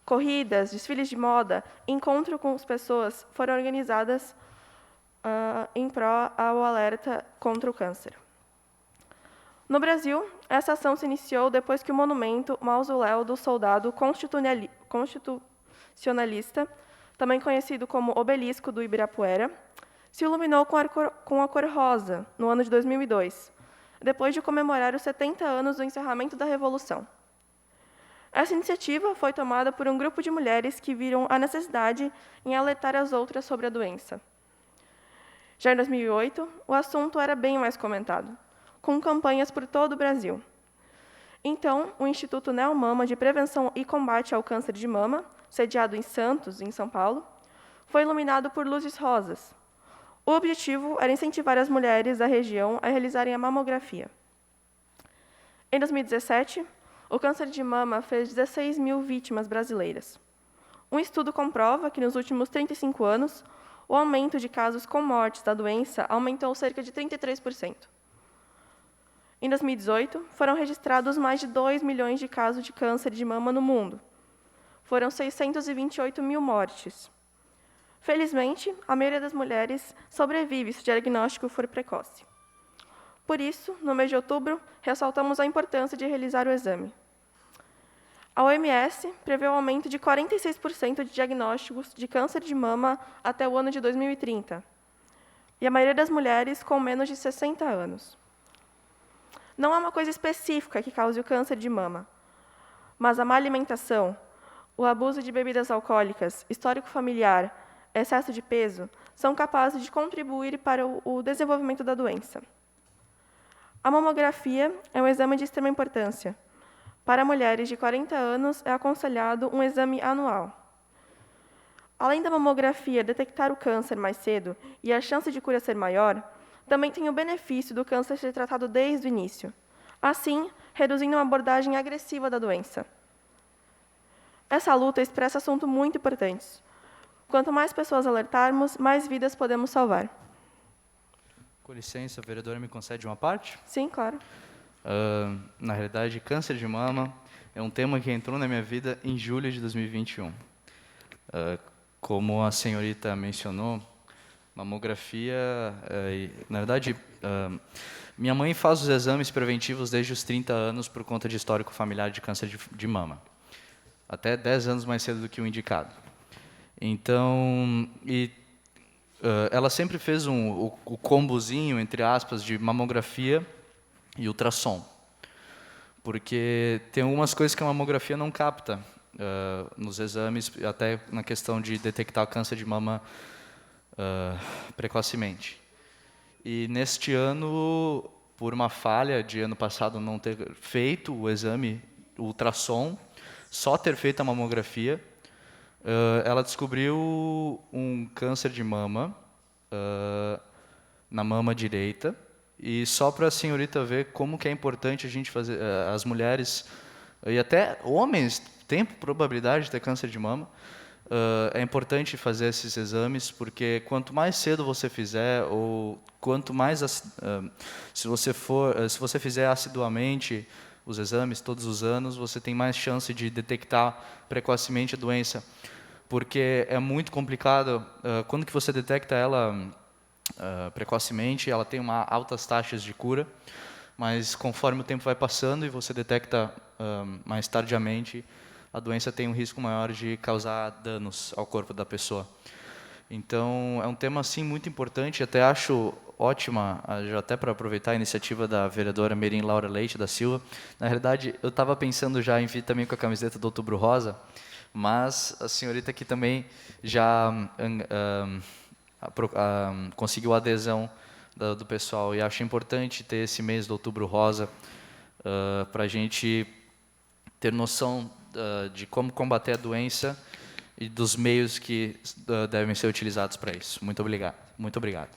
Corridas, desfiles de moda, encontros com as pessoas foram organizadas em pró ao alerta contra o câncer. No Brasil, essa ação se iniciou depois que o monumento Mausoléu do Soldado Constitucionalista, também conhecido como Obelisco do Ibirapuera, se iluminou com a cor rosa no ano de 2002, depois de comemorar os 70 anos do encerramento da Revolução. Essa iniciativa foi tomada por um grupo de mulheres que viram a necessidade em alertar as outras sobre a doença. Já em 2008, o assunto era bem mais comentado, com campanhas por todo o Brasil. Então, o Instituto Neomama de Prevenção e Combate ao Câncer de Mama, sediado em Santos, em São Paulo, foi iluminado por luzes rosas. O objetivo era incentivar as mulheres da região a realizarem a mamografia. Em 2017, o câncer de mama fez 16 mil vítimas brasileiras. Um estudo comprova que, nos últimos 35 anos, o aumento de casos com mortes da doença aumentou cerca de 33%. Em 2018, foram registrados mais de 2 milhões de casos de câncer de mama no mundo. Foram 628 mil mortes. Felizmente, a maioria das mulheres sobrevive se o diagnóstico for precoce. Por isso, no mês de outubro, ressaltamos a importância de realizar o exame. A OMS prevê um aumento de 46% de diagnósticos de câncer de mama até o ano de 2030, e a maioria das mulheres com menos de 60 anos. Não há uma coisa específica que cause o câncer de mama, mas a má alimentação, o abuso de bebidas alcoólicas, histórico familiar, excesso de peso, são capazes de contribuir para o desenvolvimento da doença. A mamografia é um exame de extrema importância. Para mulheres de 40 anos, é aconselhado um exame anual. Além da mamografia detectar o câncer mais cedo e a chance de cura ser maior, também tem o benefício do câncer ser tratado desde o início, assim, reduzindo uma abordagem agressiva da doença. Essa luta expressa assuntos muito importantes. Quanto mais pessoas alertarmos, mais vidas podemos salvar. Com licença, a vereadora me concede uma parte? Sim, claro. Na realidade, câncer de mama é um tema que entrou na minha vida em julho de 2021. Como a senhorita mencionou, mamografia, na verdade, minha mãe faz os exames preventivos desde os 30 anos por conta de histórico familiar de câncer de mama. Até 10 anos mais cedo do que o indicado. Então, ela sempre fez o combozinho, entre aspas, de mamografia e ultrassom. Porque tem algumas coisas que a mamografia não capta nos exames, até na questão de detectar câncer de mama precocemente. E neste ano, por uma falha de ano passado não ter feito o exame, o ultrassom, só ter feito a mamografia, ela descobriu um câncer de mama na mama direita. E só para a senhorita ver como que é importante a gente fazer, as mulheres e até homens têm probabilidade de ter câncer de mama. É importante fazer esses exames, porque quanto mais cedo você fizer, ou quanto mais se você fizer assiduamente os exames todos os anos, você tem mais chance de detectar precocemente a doença, porque é muito complicado quando que você detecta ela precocemente, ela tem altas taxas de cura, mas conforme o tempo vai passando e você detecta mais tardiamente, a doença tem um risco maior de causar danos ao corpo da pessoa. Então, é um tema, assim, muito importante. Até acho ótima, já até para aproveitar a iniciativa da vereadora Merim Laura Leite da Silva. Na realidade, eu estava pensando já em vir também com a camiseta do Outubro Rosa, mas a senhorita aqui também já conseguiu a adesão do pessoal. E acho importante ter esse mês do Outubro Rosa para a gente ter noção de como combater a doença e dos meios que devem ser utilizados para isso. Muito obrigado. Muito obrigado.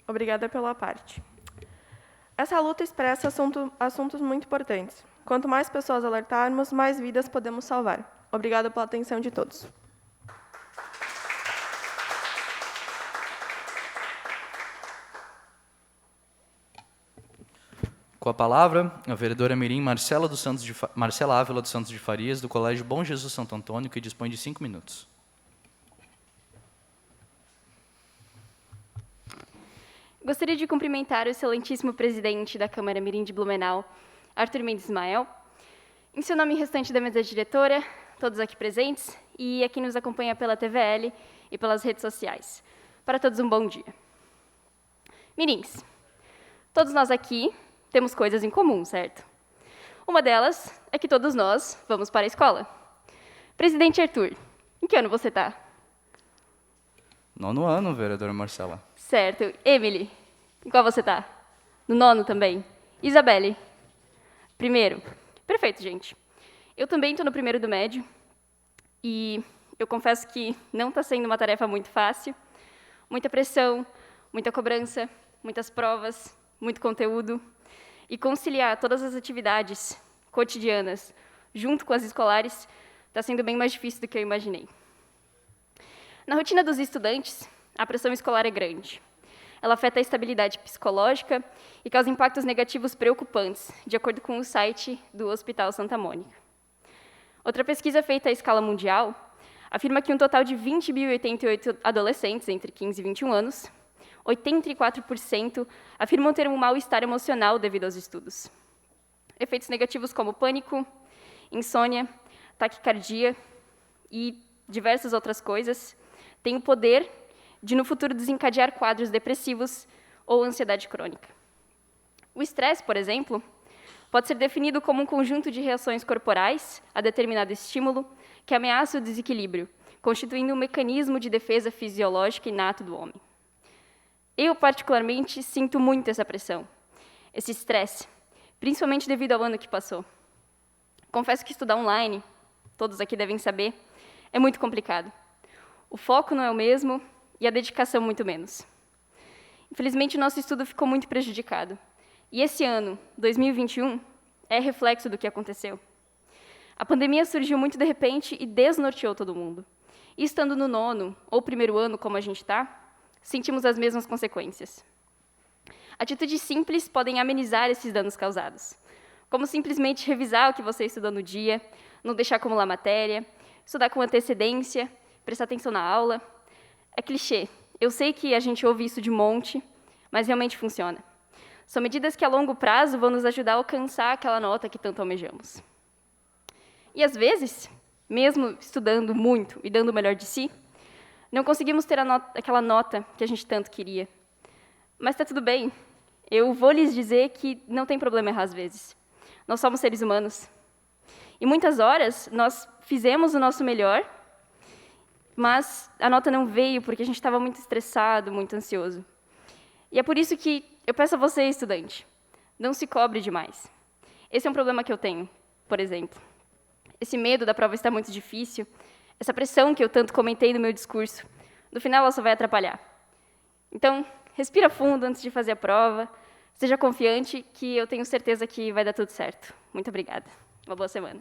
Obrigada pela parte. Essa luta expressa assuntos muito importantes. Quanto mais pessoas alertarmos, mais vidas podemos salvar. Obrigada pela atenção de todos. Com a palavra, a vereadora Mirim Marcela Ávila dos Santos de Farias, do Colégio Bom Jesus Santo Antônio, que dispõe de 5 minutos. Gostaria de cumprimentar o excelentíssimo presidente da Câmara Mirim de Blumenau, Arthur Mendes Ismael, em seu nome restante da mesa diretora, todos aqui presentes, e a quem nos acompanha pela TVL e pelas redes sociais. Para todos, um bom dia. Mirins, todos nós aqui temos coisas em comum, certo? Uma delas é que todos nós vamos para a escola. Presidente Arthur, em que ano você está? 9º ano, vereadora Marcela. Certo. Emily, em qual você está? No 9º também. Isabelle? 1º. Perfeito, gente. Eu também estou no 1º do médio. E eu confesso que não está sendo uma tarefa muito fácil. Muita pressão, muita cobrança, muitas provas, muito conteúdo. E conciliar todas as atividades cotidianas junto com as escolares está sendo bem mais difícil do que eu imaginei. Na rotina dos estudantes, a pressão escolar é grande. Ela afeta a estabilidade psicológica e causa impactos negativos preocupantes, de acordo com o site do Hospital Santa Mônica. Outra pesquisa feita à escala mundial afirma que um total de 20.088 adolescentes entre 15 e 21 anos, 84% afirmam ter um mal-estar emocional devido aos estudos. Efeitos negativos como pânico, insônia, taquicardia e diversas outras coisas, têm o poder de, no futuro, desencadear quadros depressivos ou ansiedade crônica. O estresse, por exemplo, pode ser definido como um conjunto de reações corporais a determinado estímulo que ameaça o desequilíbrio, constituindo um mecanismo de defesa fisiológica inato do homem. Eu, particularmente, sinto muito essa pressão, esse estresse, principalmente devido ao ano que passou. Confesso que estudar online, todos aqui devem saber, é muito complicado. O foco não é o mesmo e a dedicação muito menos. Infelizmente, o nosso estudo ficou muito prejudicado. E esse ano, 2021, é reflexo do que aconteceu. A pandemia surgiu muito de repente e desnorteou todo mundo. E estando no 9º ou 1º ano, como a gente está, sentimos as mesmas consequências. Atitudes simples podem amenizar esses danos causados, como simplesmente revisar o que você estudou no dia, não deixar acumular matéria, estudar com antecedência, prestar atenção na aula. É clichê. Eu sei que a gente ouve isso de monte, mas realmente funciona. São medidas que, a longo prazo, vão nos ajudar a alcançar aquela nota que tanto almejamos. E, às vezes, mesmo estudando muito e dando o melhor de si, não conseguimos ter aquela nota que a gente tanto queria. Mas está tudo bem. Eu vou lhes dizer que não tem problema errar às vezes. Nós somos seres humanos. E muitas horas nós fizemos o nosso melhor, mas a nota não veio porque a gente estava muito estressado, muito ansioso. E é por isso que eu peço a você, estudante, não se cobre demais. Esse é um problema que eu tenho, por exemplo. Esse medo da prova estar muito difícil, essa pressão que eu tanto comentei no meu discurso, no final ela só vai atrapalhar. Então, respira fundo antes de fazer a prova, seja confiante que eu tenho certeza que vai dar tudo certo. Muito obrigada. Uma boa semana.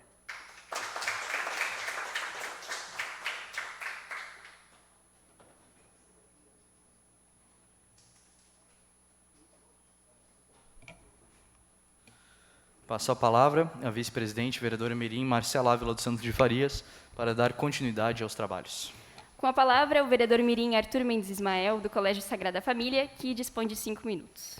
Passo a palavra à vice-presidente, vereadora Mirim Marcela Ávila dos Santos de Farias, para dar continuidade aos trabalhos. Com a palavra, o vereador Mirim Arthur Mendes Ismael, do Colégio Sagrada Família, que dispõe de 5 minutos.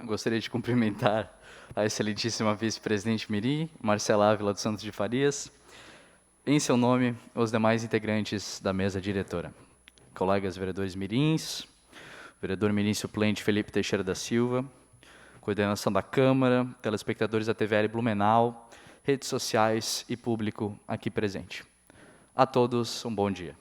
Gostaria de cumprimentar a excelentíssima vice-presidente Mirim, Marcela Ávila dos Santos de Farias, em seu nome, os demais integrantes da mesa diretora, colegas vereadores Mirins, vereador Mirim suplente Felipe Teixeira da Silva, coordenação da Câmara, telespectadores da TVL Blumenau, redes sociais e público aqui presente. A todos, um bom dia.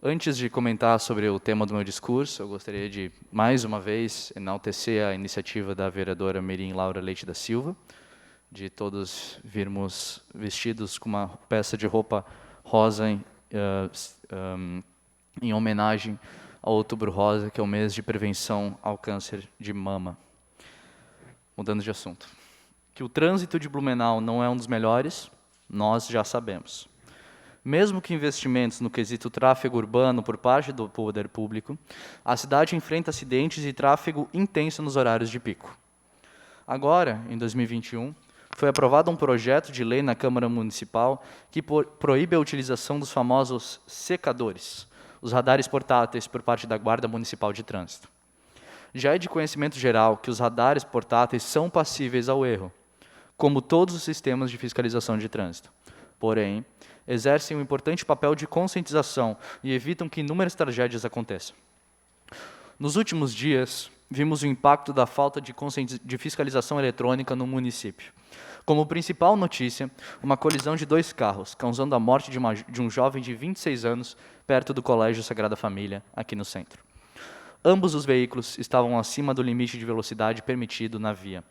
Antes de comentar sobre o tema do meu discurso, eu gostaria de, mais uma vez, enaltecer a iniciativa da vereadora Mirim Laura Leite da Silva, de todos virmos vestidos com uma peça de roupa rosa em homenagem ao Outubro Rosa, que é o mês de prevenção ao câncer de mama. Mudando de assunto. Que o trânsito de Blumenau não é um dos melhores, nós já sabemos. Mesmo que investimentos no quesito tráfego urbano por parte do poder público, a cidade enfrenta acidentes e tráfego intenso nos horários de pico. Agora, em 2021, foi aprovado um projeto de lei na Câmara Municipal que proíbe a utilização dos famosos secadores, os radares portáteis, por parte da Guarda Municipal de Trânsito. Já é de conhecimento geral que os radares portáteis são passíveis ao erro, como todos os sistemas de fiscalização de trânsito. Porém, exercem um importante papel de conscientização e evitam que inúmeras tragédias aconteçam. Nos últimos dias, vimos o impacto da falta de fiscalização eletrônica no município. Como principal notícia, uma colisão de 2 carros, causando a morte de um jovem de 26 anos perto do Colégio Sagrada Família, aqui no centro. Ambos os veículos estavam acima do limite de velocidade permitido na via.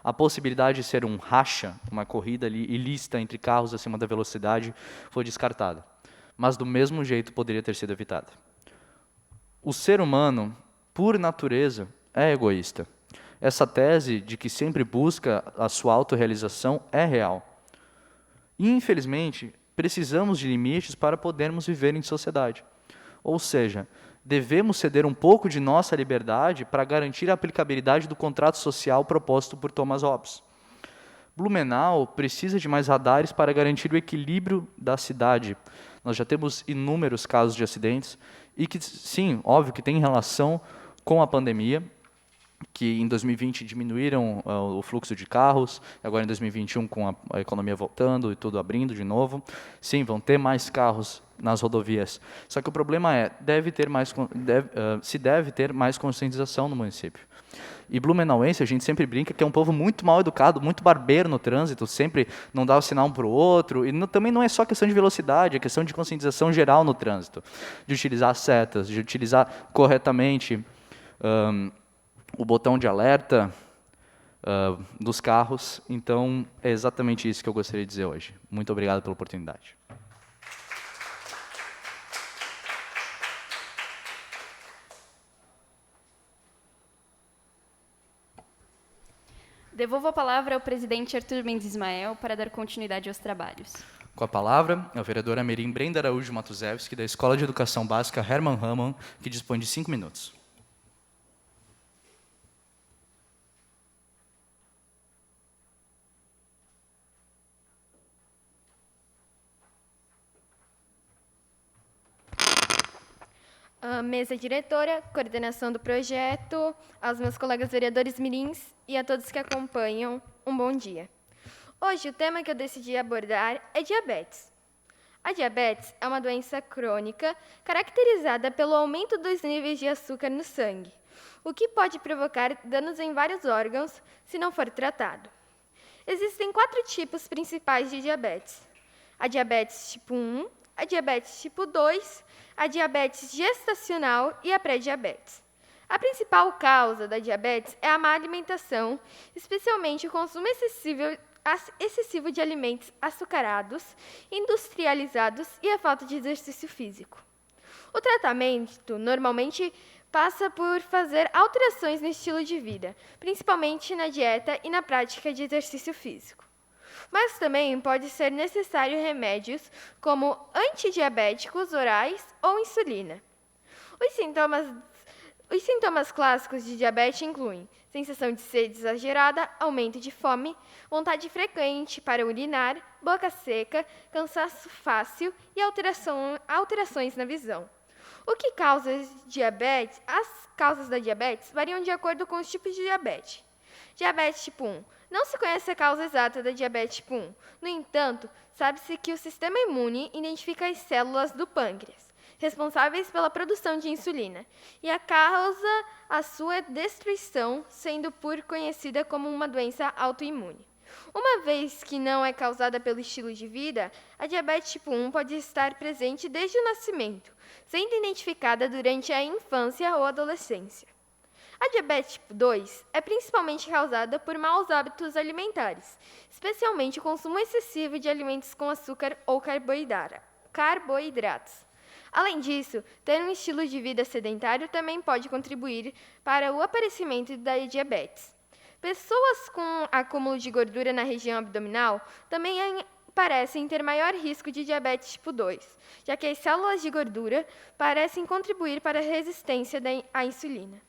A possibilidade de ser um racha, uma corrida ilícita entre carros acima da velocidade, foi descartada, mas do mesmo jeito poderia ter sido evitada. O ser humano, por natureza, é egoísta. Essa tese de que sempre busca a sua autorrealização é real. E, infelizmente, precisamos de limites para podermos viver em sociedade. Ou seja, devemos ceder um pouco de nossa liberdade para garantir a aplicabilidade do contrato social proposto por Thomas Hobbes. Blumenau precisa de mais radares para garantir o equilíbrio da cidade. Nós já temos inúmeros casos de acidentes e que, sim, óbvio que tem relação com a pandemia, que em 2020 diminuíram o fluxo de carros, agora em 2021 com a economia voltando e tudo abrindo de novo, sim, vão ter mais carros nas rodovias. Só que o problema é, se deve ter mais conscientização no município. E blumenauense, a gente sempre brinca que é um povo muito mal educado, muito barbeiro no trânsito, sempre não dá o sinal um para o outro, e também não é só questão de velocidade, é questão de conscientização geral no trânsito, de utilizar setas, de utilizar corretamente o botão de alerta dos carros. Então, é exatamente isso que eu gostaria de dizer hoje. Muito obrigado pela oportunidade. Devolvo a palavra ao presidente Arthur Mendes Ismael para dar continuidade aos trabalhos. Com a palavra, a vereadora Mirim Brenda Araújo Matuzewski, da Escola de Educação Básica Hermann Raman, que dispõe de 5 minutos. Mesa diretora, coordenação do projeto, aos meus colegas vereadores mirins e a todos que acompanham, um bom dia. Hoje, o tema que eu decidi abordar é diabetes. A diabetes é uma doença crônica caracterizada pelo aumento dos níveis de açúcar no sangue, o que pode provocar danos em vários órgãos se não for tratado. Existem 4 tipos principais de diabetes: a diabetes tipo 1, a diabetes tipo 2, a diabetes gestacional e a pré-diabetes. A principal causa da diabetes é a má alimentação, especialmente o consumo excessivo de alimentos açucarados, industrializados e a falta de exercício físico. O tratamento normalmente passa por fazer alterações no estilo de vida, principalmente na dieta e na prática de exercício físico. Mas também pode ser necessário remédios como antidiabéticos orais ou insulina. Os sintomas clássicos de diabetes incluem sensação de sede exagerada, aumento de fome, vontade frequente para urinar, boca seca, cansaço fácil e alterações na visão. O que causa diabetes? As causas da diabetes variam de acordo com os tipos de diabetes. Diabetes tipo 1. Não se conhece a causa exata da diabetes tipo 1. No entanto, sabe-se que o sistema imune identifica as células do pâncreas, responsáveis pela produção de insulina, e a causa a sua destruição, sendo por conhecida como uma doença autoimune. Uma vez que não é causada pelo estilo de vida, a diabetes tipo 1 pode estar presente desde o nascimento, sendo identificada durante a infância ou adolescência. A diabetes tipo 2 é principalmente causada por maus hábitos alimentares, especialmente o consumo excessivo de alimentos com açúcar ou carboidratos. Além disso, ter um estilo de vida sedentário também pode contribuir para o aparecimento da diabetes. Pessoas com acúmulo de gordura na região abdominal também parecem ter maior risco de diabetes tipo 2, já que as células de gordura parecem contribuir para a resistência à insulina.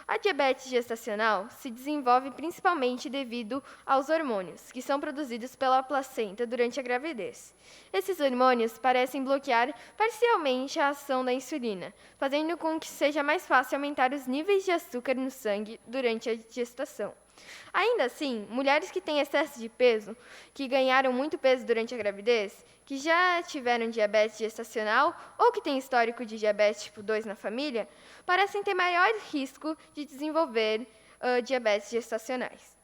A diabetes gestacional se desenvolve principalmente devido aos hormônios, que são produzidos pela placenta durante a gravidez. Esses hormônios parecem bloquear parcialmente a ação da insulina, fazendo com que seja mais fácil aumentar os níveis de açúcar no sangue durante a gestação. Ainda assim, mulheres que têm excesso de peso, que ganharam muito peso durante a gravidez, que já tiveram diabetes gestacional ou que têm histórico de diabetes tipo 2 na família, parecem ter maior risco de desenvolver diabetes gestacionais.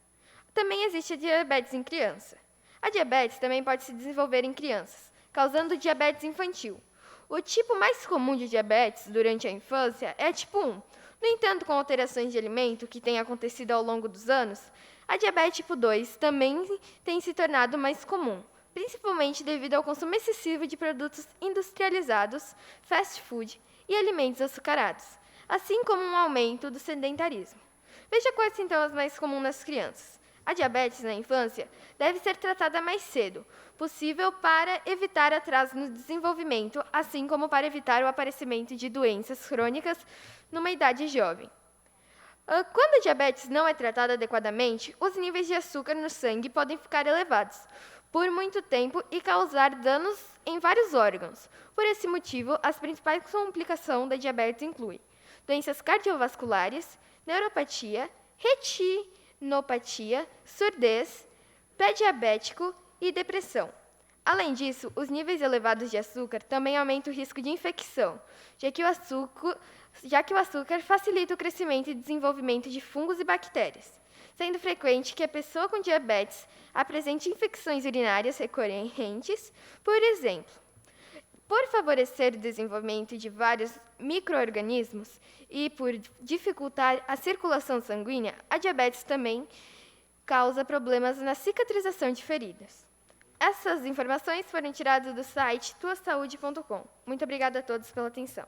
Também existe a diabetes em criança. A diabetes também pode se desenvolver em crianças, causando diabetes infantil. O tipo mais comum de diabetes durante a infância é tipo 1. No entanto, com alterações de alimento que têm acontecido ao longo dos anos, a diabetes tipo 2 também tem se tornado mais comum, principalmente devido ao consumo excessivo de produtos industrializados, fast food e alimentos açucarados, assim como um aumento do sedentarismo. Veja quais sintomas mais comuns nas crianças: A diabetes na infância deve ser tratada mais cedo possível para evitar atraso no desenvolvimento, assim como para evitar o aparecimento de doenças crônicas numa idade jovem. Quando a diabetes não é tratada adequadamente, os níveis de açúcar no sangue podem ficar elevados por muito tempo e causar danos em vários órgãos. Por esse motivo, as principais complicações da diabetes incluem doenças cardiovasculares, neuropatia, retinopatia, surdez, pé diabético e depressão. Além disso, os níveis elevados de açúcar também aumentam o risco de infecção, já que o açúcar facilita o crescimento e desenvolvimento de fungos e bactérias, sendo frequente que a pessoa com diabetes apresente infecções urinárias recorrentes, por exemplo. Por favorecer o desenvolvimento de vários micro-organismos e por dificultar a circulação sanguínea, a diabetes também causa problemas na cicatrização de feridas. Essas informações foram tiradas do site tuasaude.com. Muito obrigada a todos pela atenção.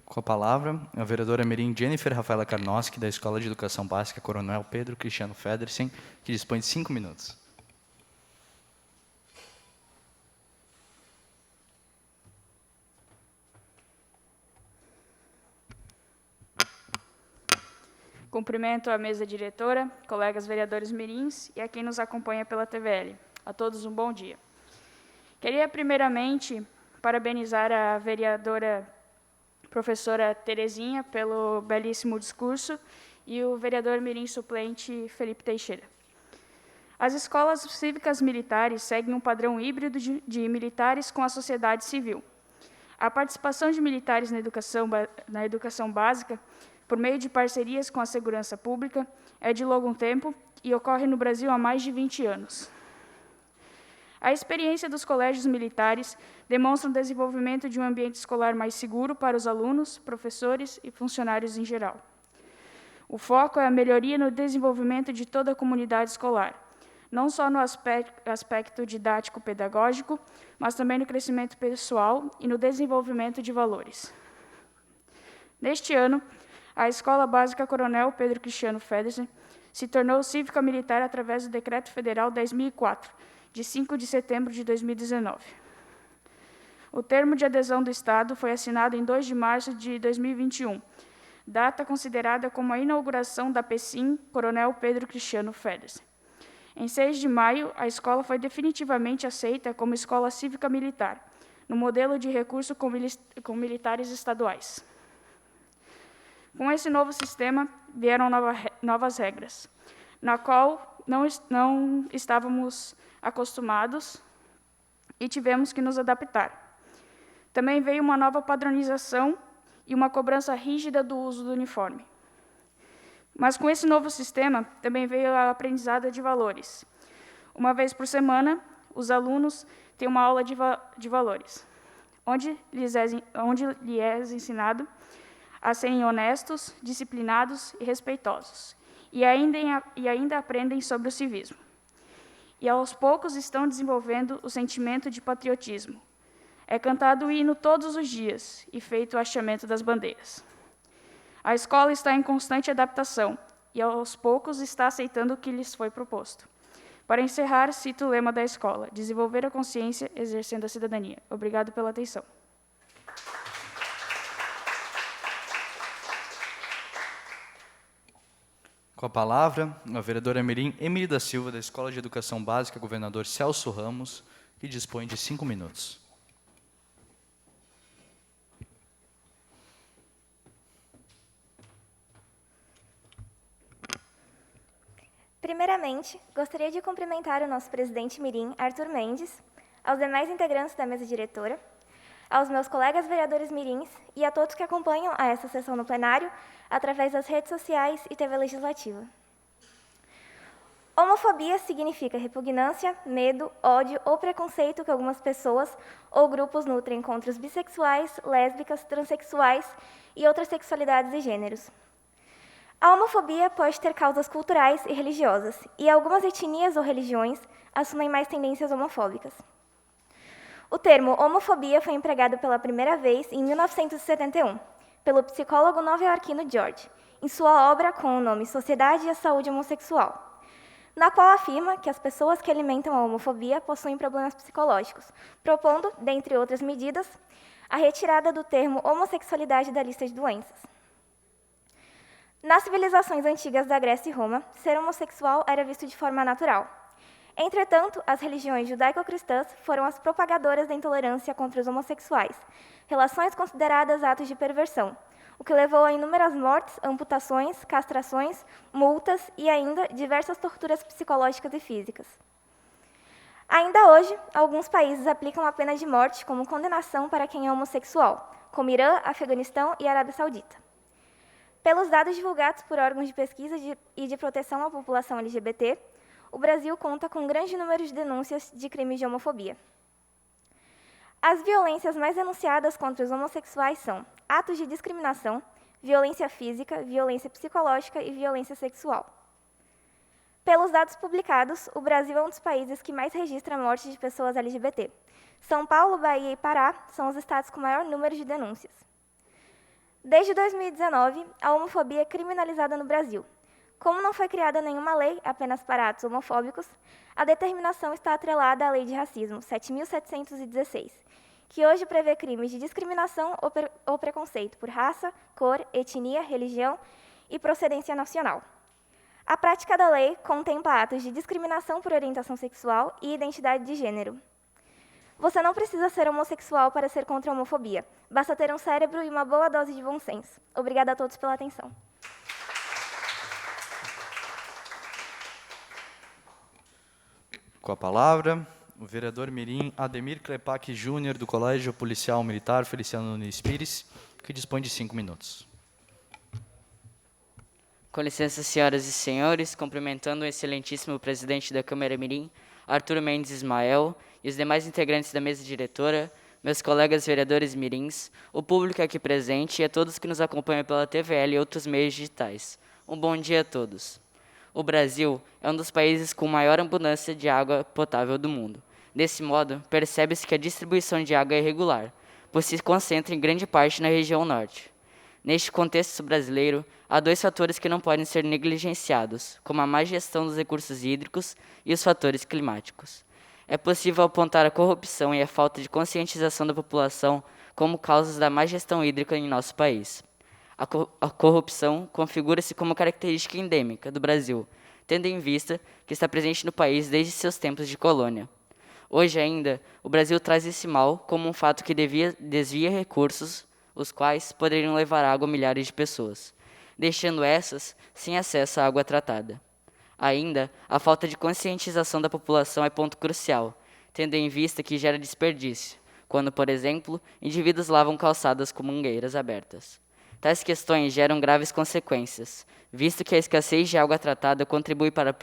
Com a palavra, a vereadora mirim Jennifer Rafaela Karnoski, da Escola de Educação Básica Coronel Pedro Cristiano Federsen, que dispõe de 5 minutos. Cumprimento a mesa diretora, colegas vereadores mirins e a quem nos acompanha pela TVL. A todos um bom dia. Queria, primeiramente, parabenizar a vereadora professora Terezinha pelo belíssimo discurso e o vereador mirim suplente Felipe Teixeira. As escolas cívicas militares seguem um padrão híbrido de militares com a sociedade civil. A participação de militares na educação básica, por meio de parcerias com a segurança pública, é de longo tempo e ocorre no Brasil há mais de 20 anos. A experiência dos colégios militares demonstra o desenvolvimento de um ambiente escolar mais seguro para os alunos, professores e funcionários em geral. O foco é a melhoria no desenvolvimento de toda a comunidade escolar, não só no aspecto didático-pedagógico, mas também no crescimento pessoal e no desenvolvimento de valores. Neste ano, a Escola Básica Coronel Pedro Cristiano Federsen se tornou cívica militar através do Decreto Federal 10.004, de 5 de setembro de 2019. O termo de adesão do Estado foi assinado em 2 de março de 2021, data considerada como a inauguração da PECIM Coronel Pedro Cristiano Federsen. Em 6 de maio, a escola foi definitivamente aceita como escola cívica militar, no modelo de recurso com militares estaduais. Com esse novo sistema, vieram novas regras, na qual não estávamos acostumados e tivemos que nos adaptar. Também veio uma nova padronização e uma cobrança rígida do uso do uniforme. Mas com esse novo sistema, também veio a aprendizado de valores. Uma vez por semana, os alunos têm uma aula de valores, onde lhes é ensinado a serem honestos, disciplinados e respeitosos, e ainda aprendem sobre o civismo. E aos poucos estão desenvolvendo o sentimento de patriotismo. É cantado o hino todos os dias e feito o hasteamento das bandeiras. A escola está em constante adaptação e aos poucos está aceitando o que lhes foi proposto. Para encerrar, cito o lema da escola: desenvolver a consciência, exercendo a cidadania. Obrigado pela atenção. Com a palavra, a vereadora mirim Emily da Silva, da Escola de Educação Básica Governador Celso Ramos, que dispõe de 5 minutos. Primeiramente, gostaria de cumprimentar o nosso presidente mirim, Arthur Mendes, aos demais integrantes da mesa diretora, aos meus colegas vereadores mirins e a todos que acompanham a essa sessão no plenário através das redes sociais e TV Legislativa. Homofobia significa repugnância, medo, ódio ou preconceito que algumas pessoas ou grupos nutrem contra os bissexuais, lésbicas, transexuais e outras sexualidades e gêneros. A homofobia pode ter causas culturais e religiosas, e algumas etnias ou religiões assumem mais tendências homofóbicas. O termo homofobia foi empregado pela primeira vez em 1971, pelo psicólogo nova-iorquino George, em sua obra com o nome Sociedade e a Saúde Homossexual, na qual afirma que as pessoas que alimentam a homofobia possuem problemas psicológicos, propondo, dentre outras medidas, a retirada do termo homossexualidade da lista de doenças. Nas civilizações antigas da Grécia e Roma, ser homossexual era visto de forma natural. Entretanto, as religiões judaico-cristãs foram as propagadoras da intolerância contra os homossexuais, relações consideradas atos de perversão, o que levou a inúmeras mortes, amputações, castrações, multas e ainda diversas torturas psicológicas e físicas. Ainda hoje, alguns países aplicam a pena de morte como condenação para quem é homossexual, como Irã, Afeganistão e Arábia Saudita. Pelos dados divulgados por órgãos de pesquisa e de proteção à população LGBT, o Brasil conta com um grande número de denúncias de crimes de homofobia. As violências mais denunciadas contra os homossexuais são atos de discriminação, violência física, violência psicológica e violência sexual. Pelos dados publicados, o Brasil é um dos países que mais registra mortes de pessoas LGBT. São Paulo, Bahia e Pará são os estados com maior número de denúncias. Desde 2019, a homofobia é criminalizada no Brasil. Como não foi criada nenhuma lei apenas para atos homofóbicos, a determinação está atrelada à Lei de Racismo 7.716, que hoje prevê crimes de discriminação ou preconceito por raça, cor, etnia, religião e procedência nacional. A prática da lei contempla atos de discriminação por orientação sexual e identidade de gênero. Você não precisa ser homossexual para ser contra a homofobia. Basta ter um cérebro e uma boa dose de bom senso. Obrigada a todos pela atenção. Com a palavra, o vereador mirim Ademir Klepak Júnior, do Colégio Policial Militar Feliciano Nunes Pires, que dispõe de 5 minutos. Com licença, senhoras e senhores, cumprimentando o excelentíssimo presidente da Câmara Mirim, Arthur Mendes Ismael, e os demais integrantes da mesa diretora, meus colegas vereadores mirins, o público aqui presente e a todos que nos acompanham pela TVL e outros meios digitais. Um bom dia a todos. O Brasil é um dos países com maior abundância de água potável do mundo. Desse modo, percebe-se que a distribuição de água é irregular, pois se concentra em grande parte na região norte. Neste contexto brasileiro, há 2 fatores que não podem ser negligenciados, como a má gestão dos recursos hídricos e os fatores climáticos. É possível apontar a corrupção e a falta de conscientização da população como causas da má gestão hídrica em nosso país. A corrupção configura-se como característica endêmica do Brasil, tendo em vista que está presente no país desde seus tempos de colônia. Hoje ainda, o Brasil traz esse mal como um fato que desvia recursos, os quais poderiam levar água a milhares de pessoas, deixando essas sem acesso à água tratada. Ainda, a falta de conscientização da população é ponto crucial, tendo em vista que gera desperdício, quando, por exemplo, indivíduos lavam calçadas com mangueiras abertas. Tais questões geram graves consequências, visto que a escassez de água tratada contribui para a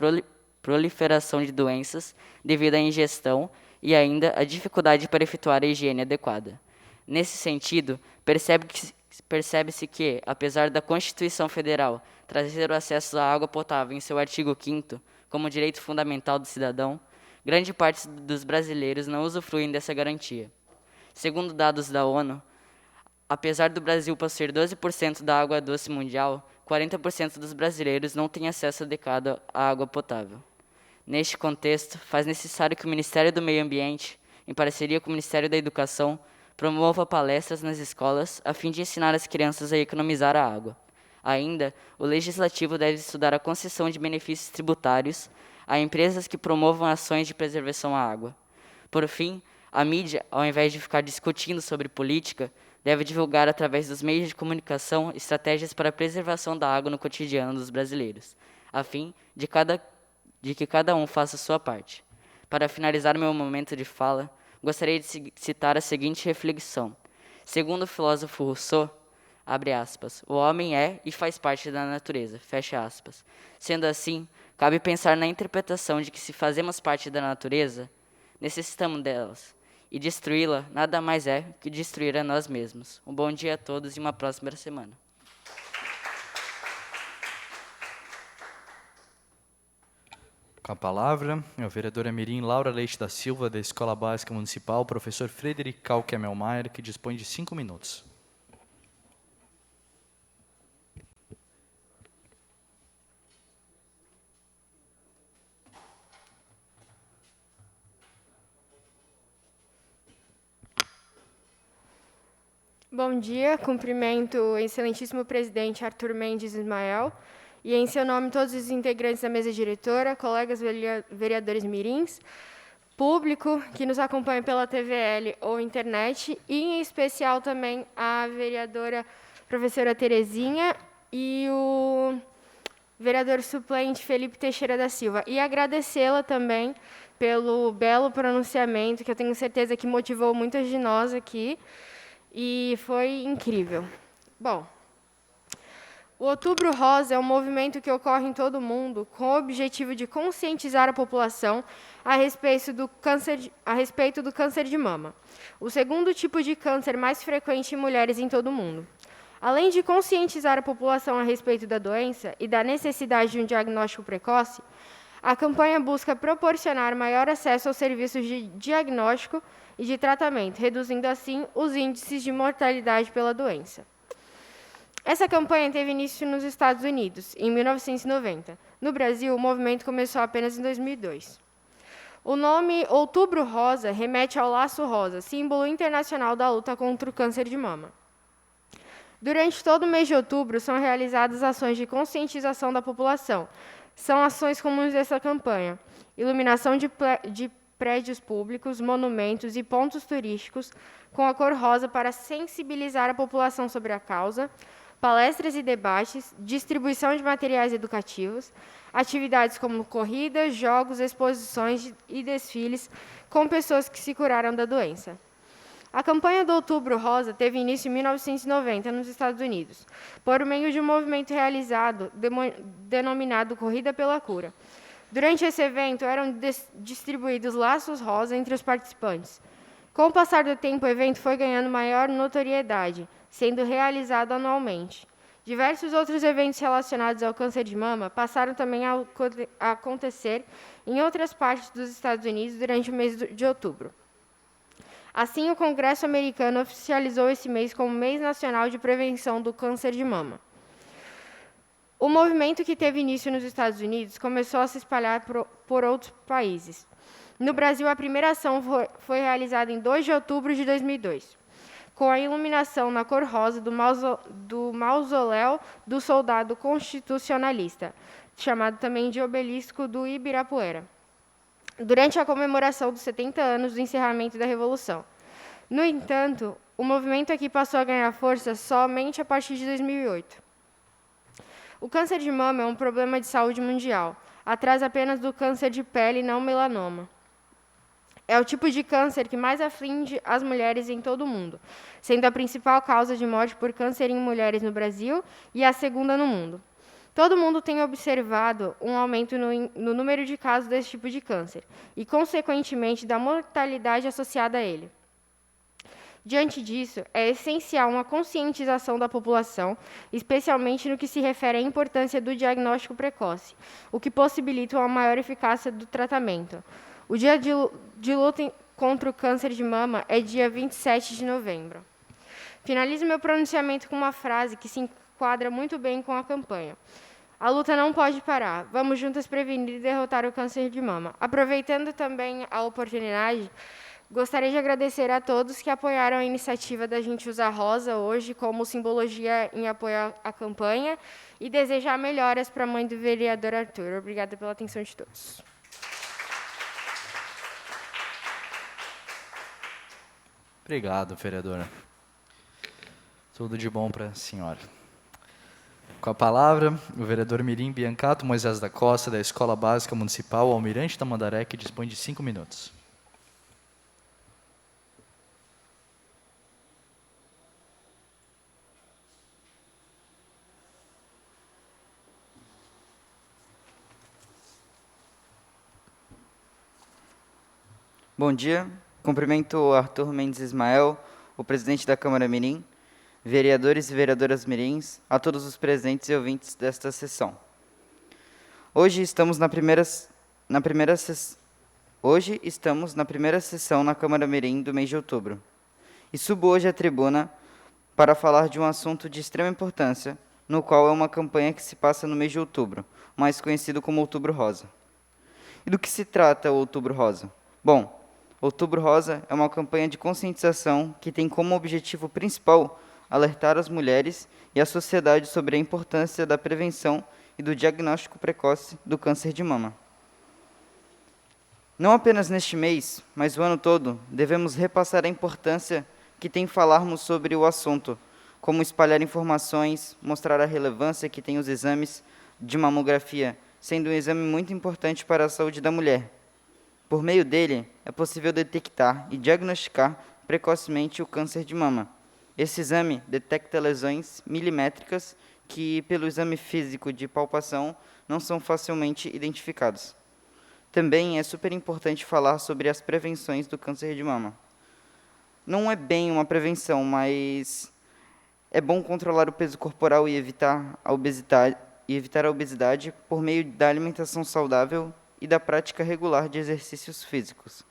proliferação de doenças devido à ingestão e ainda a dificuldade para efetuar a higiene adequada. Nesse sentido, percebe-se que, apesar da Constituição Federal trazer o acesso à água potável em seu artigo 5º como direito fundamental do cidadão, grande parte dos brasileiros não usufruem dessa garantia. Segundo dados da ONU, apesar do Brasil possuir 12% da água doce mundial, 40% dos brasileiros não têm acesso adequado à água potável. Neste contexto, faz necessário que o Ministério do Meio Ambiente, em parceria com o Ministério da Educação, promova palestras nas escolas a fim de ensinar as crianças a economizar a água. Ainda, o Legislativo deve estudar a concessão de benefícios tributários a empresas que promovam ações de preservação à água. Por fim, a mídia, ao invés de ficar discutindo sobre política, deve divulgar através dos meios de comunicação estratégias para a preservação da água no cotidiano dos brasileiros, a fim de que cada um faça a sua parte. Para finalizar meu momento de fala, gostaria de citar a seguinte reflexão. Segundo o filósofo Rousseau, abre aspas, o homem é e faz parte da natureza, fecha aspas. Sendo assim, cabe pensar na interpretação de que se fazemos parte da natureza, necessitamos delas. E destruí-la nada mais é que destruir a nós mesmos. Um bom dia a todos e uma próxima semana. Com a palavra, a vereadora mirim Laura Leite da Silva, da Escola Básica Municipal, professor Frederic Kalkemelmaier, que dispõe de 5 minutos. Bom dia, cumprimento o excelentíssimo presidente Arthur Mendes Ismael e, em seu nome, todos os integrantes da mesa diretora, colegas vereadores mirins, público que nos acompanha pela TVL ou internet e, em especial, também a vereadora professora Terezinha e o vereador suplente Felipe Teixeira da Silva. E agradecê-la também pelo belo pronunciamento, que eu tenho certeza que motivou muitas de nós aqui, e foi incrível. Bom, o Outubro Rosa é um movimento que ocorre em todo o mundo com o objetivo de conscientizar a população a respeito do câncer de mama, o segundo tipo de câncer mais frequente em mulheres em todo o mundo. Além de conscientizar a população a respeito da doença e da necessidade de um diagnóstico precoce, a campanha busca proporcionar maior acesso aos serviços de diagnóstico e de tratamento, reduzindo assim os índices de mortalidade pela doença. Essa campanha teve início nos Estados Unidos, em 1990. No Brasil, o movimento começou apenas em 2002. O nome Outubro Rosa remete ao laço rosa, símbolo internacional da luta contra o câncer de mama. Durante todo o mês de outubro, são realizadas ações de conscientização da população. São ações comuns dessa campanha: iluminação de prédios públicos, monumentos e pontos turísticos com a cor rosa para sensibilizar a população sobre a causa, palestras e debates, distribuição de materiais educativos, atividades como corridas, jogos, exposições e desfiles com pessoas que se curaram da doença. A campanha do Outubro Rosa teve início em 1990 nos Estados Unidos, por meio de um movimento realizado denominado Corrida pela Cura. Durante esse evento, eram distribuídos laços rosa entre os participantes. Com o passar do tempo, o evento foi ganhando maior notoriedade, sendo realizado anualmente. Diversos outros eventos relacionados ao câncer de mama passaram também a acontecer em outras partes dos Estados Unidos durante o mês de outubro. Assim, o Congresso americano oficializou esse mês como Mês Nacional de Prevenção do Câncer de Mama. O movimento, que teve início nos Estados Unidos, começou a se espalhar por outros países. No Brasil, a primeira ação foi realizada em 2 de outubro de 2002, com a iluminação na cor rosa do mausoléu do soldado constitucionalista, chamado também de Obelisco do Ibirapuera, durante a comemoração dos 70 anos do encerramento da Revolução. No entanto, o movimento aqui passou a ganhar força somente a partir de 2008. O câncer de mama é um problema de saúde mundial, atrás apenas do câncer de pele e não melanoma. É o tipo de câncer que mais aflige as mulheres em todo o mundo, sendo a principal causa de morte por câncer em mulheres no Brasil e a segunda no mundo. Todo mundo tem observado um aumento no número de casos desse tipo de câncer e, consequentemente, da mortalidade associada a ele. Diante disso, é essencial uma conscientização da população, especialmente no que se refere à importância do diagnóstico precoce, o que possibilita uma maior eficácia do tratamento. O dia de luta contra o câncer de mama é dia 27 de novembro. Finalizo meu pronunciamento com uma frase que se enquadra muito bem com a campanha. A luta não pode parar. Vamos juntas prevenir e derrotar o câncer de mama. Aproveitando também a oportunidade, gostaria de agradecer a todos que apoiaram a iniciativa da gente usar rosa hoje como simbologia em apoio à campanha e desejar melhoras para a mãe do vereador Arthur. Obrigada pela atenção de todos. Obrigado, vereadora. Tudo de bom para a senhora. Com a palavra, o vereador Mirim Biancato Moisés da Costa, da Escola Básica Municipal Almirante Tamandaré, que dispõe de 5 minutos. Bom dia, cumprimento o Arthur Mendes Ismael, o presidente da Câmara Mirim, vereadores e vereadoras mirins, a todos os presentes e ouvintes desta sessão. Hoje estamos na primeira sessão na Câmara Mirim do mês de outubro, e subo hoje à tribuna para falar de um assunto de extrema importância, no qual é uma campanha que se passa no mês de outubro, mais conhecido como Outubro Rosa. E do que se trata o Outubro Rosa? Bom, Outubro Rosa é uma campanha de conscientização que tem como objetivo principal alertar as mulheres e a sociedade sobre a importância da prevenção e do diagnóstico precoce do câncer de mama. Não apenas neste mês, mas o ano todo, devemos repassar a importância que tem falarmos sobre o assunto, como espalhar informações, mostrar a relevância que tem os exames de mamografia, sendo um exame muito importante para a saúde da mulher. Por meio dele, é possível detectar e diagnosticar precocemente o câncer de mama. Esse exame detecta lesões milimétricas que, pelo exame físico de palpação, não são facilmente identificados. Também é super importante falar sobre as prevenções do câncer de mama. Não é bem uma prevenção, mas é bom controlar o peso corporal e evitar a obesidade por meio da alimentação saudável e da prática regular de exercícios físicos.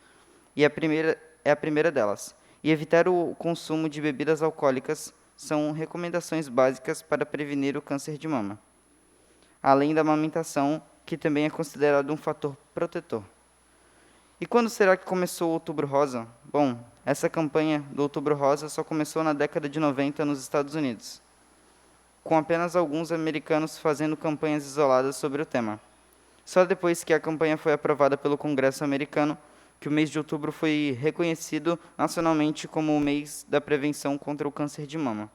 E a primeira delas. E evitar o consumo de bebidas alcoólicas são recomendações básicas para prevenir o câncer de mama. Além da amamentação, que também é considerado um fator protetor. E quando será que começou o Outubro Rosa? Bom, essa campanha do Outubro Rosa só começou na década de 90 nos Estados Unidos, com apenas alguns americanos fazendo campanhas isoladas sobre o tema. Só depois que a campanha foi aprovada pelo Congresso americano, que o mês de outubro foi reconhecido nacionalmente como o mês da prevenção contra o câncer de mama.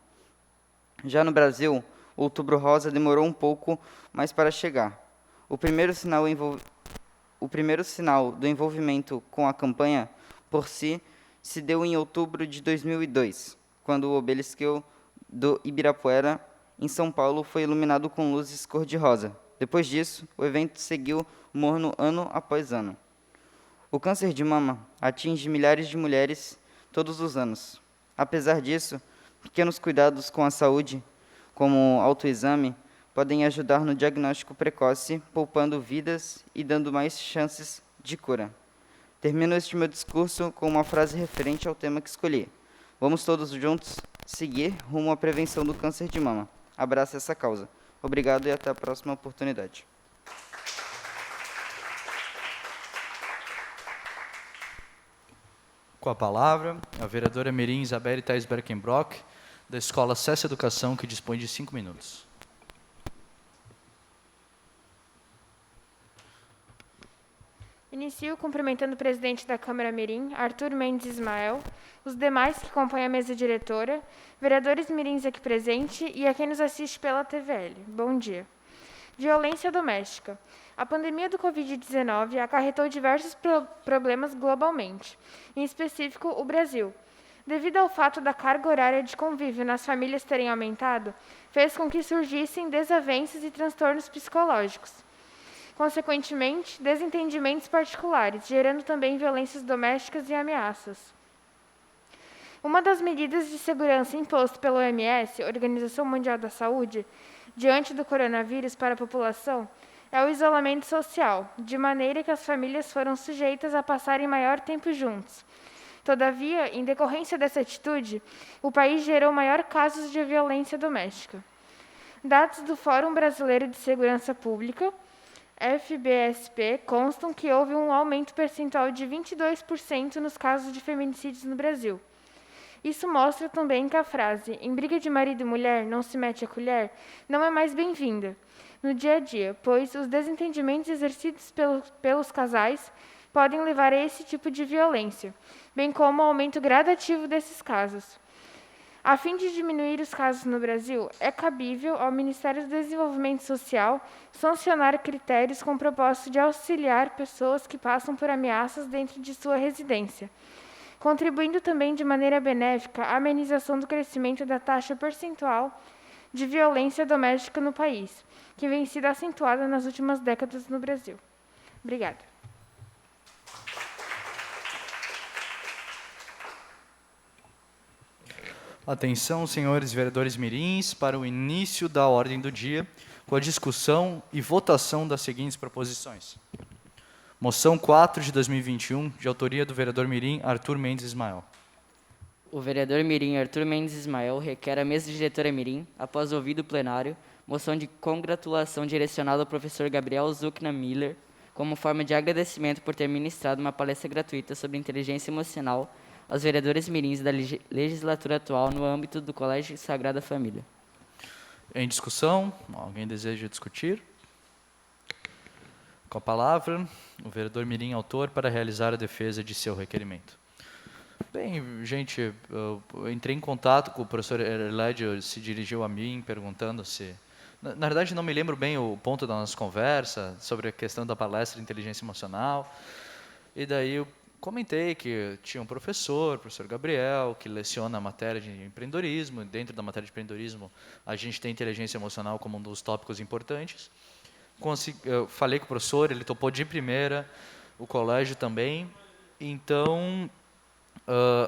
Já no Brasil, o Outubro Rosa demorou um pouco mais para chegar. O primeiro sinal do envolvimento com a campanha, por si, se deu em outubro de 2002, quando o obelisco do Ibirapuera, em São Paulo, foi iluminado com luzes cor-de-rosa. Depois disso, o evento seguiu morno ano após ano. O câncer de mama atinge milhares de mulheres todos os anos. Apesar disso, pequenos cuidados com a saúde, como autoexame, podem ajudar no diagnóstico precoce, poupando vidas e dando mais chances de cura. Termino este meu discurso com uma frase referente ao tema que escolhi. Vamos todos juntos seguir rumo à prevenção do câncer de mama. Abraço essa causa. Obrigado e até a próxima oportunidade. Com a palavra, a vereadora Mirim Isabelle Thais Berkenbrock, da Escola SESC Educação, que dispõe de 5 minutos. Inicio cumprimentando o presidente da Câmara Mirim, Arthur Mendes Ismael, os demais que compõem a mesa diretora, vereadores mirins aqui presentes e a quem nos assiste pela TVL. Bom dia. Violência doméstica. A pandemia do Covid-19 acarretou diversos problemas globalmente, em específico o Brasil. Devido ao fato da carga horária de convívio nas famílias terem aumentado, fez com que surgissem desavenças e transtornos psicológicos. Consequentemente, desentendimentos particulares, gerando também violências domésticas e ameaças. Uma das medidas de segurança impostas pela OMS, Organização Mundial da Saúde, diante do coronavírus para a população, é o isolamento social, de maneira que as famílias foram sujeitas a passarem maior tempo juntos. Todavia, em decorrência dessa atitude, o país gerou maior casos de violência doméstica. Dados do Fórum Brasileiro de Segurança Pública, FBSP, constam que houve um aumento percentual de 22% nos casos de feminicídios no Brasil. Isso mostra também que a frase "em briga de marido e mulher não se mete a colher" não é mais bem-vinda no dia a dia, pois os desentendimentos exercidos pelos casais podem levar a esse tipo de violência, bem como ao aumento gradativo desses casos. A fim de diminuir os casos no Brasil, é cabível ao Ministério do Desenvolvimento Social sancionar critérios com o propósito de auxiliar pessoas que passam por ameaças dentro de sua residência, contribuindo também de maneira benéfica à amenização do crescimento da taxa percentual de violência doméstica no país, que vem sido acentuada nas últimas décadas no Brasil. Obrigada. Atenção, senhores vereadores mirins, para o início da ordem do dia, com a discussão e votação das seguintes proposições. Moção 4 de 2021, de autoria do vereador mirim Arthur Mendes Ismael. O vereador mirim Arthur Mendes Ismael requer à mesa diretora mirim, após ouvido o plenário, moção de congratulação direcionada ao professor Gabriel Zuckna Miller, como forma de agradecimento por ter ministrado uma palestra gratuita sobre inteligência emocional aos vereadores mirins da legislatura atual no âmbito do Colégio Sagrada Família. Em discussão, alguém deseja discutir? Com a palavra, o vereador mirim autor para realizar a defesa de seu requerimento. Bem, gente, eu entrei em contato com o professor Erlédio, se dirigiu a mim perguntando se... Na verdade, não me lembro bem o ponto da nossa conversa sobre a questão da palestra de inteligência emocional. E daí eu comentei que tinha um professor, o professor Gabriel, que leciona a matéria de empreendedorismo. Dentro da matéria de empreendedorismo, a gente tem inteligência emocional como um dos tópicos importantes. Eu falei com o professor, ele topou de primeira, o colégio também. Então,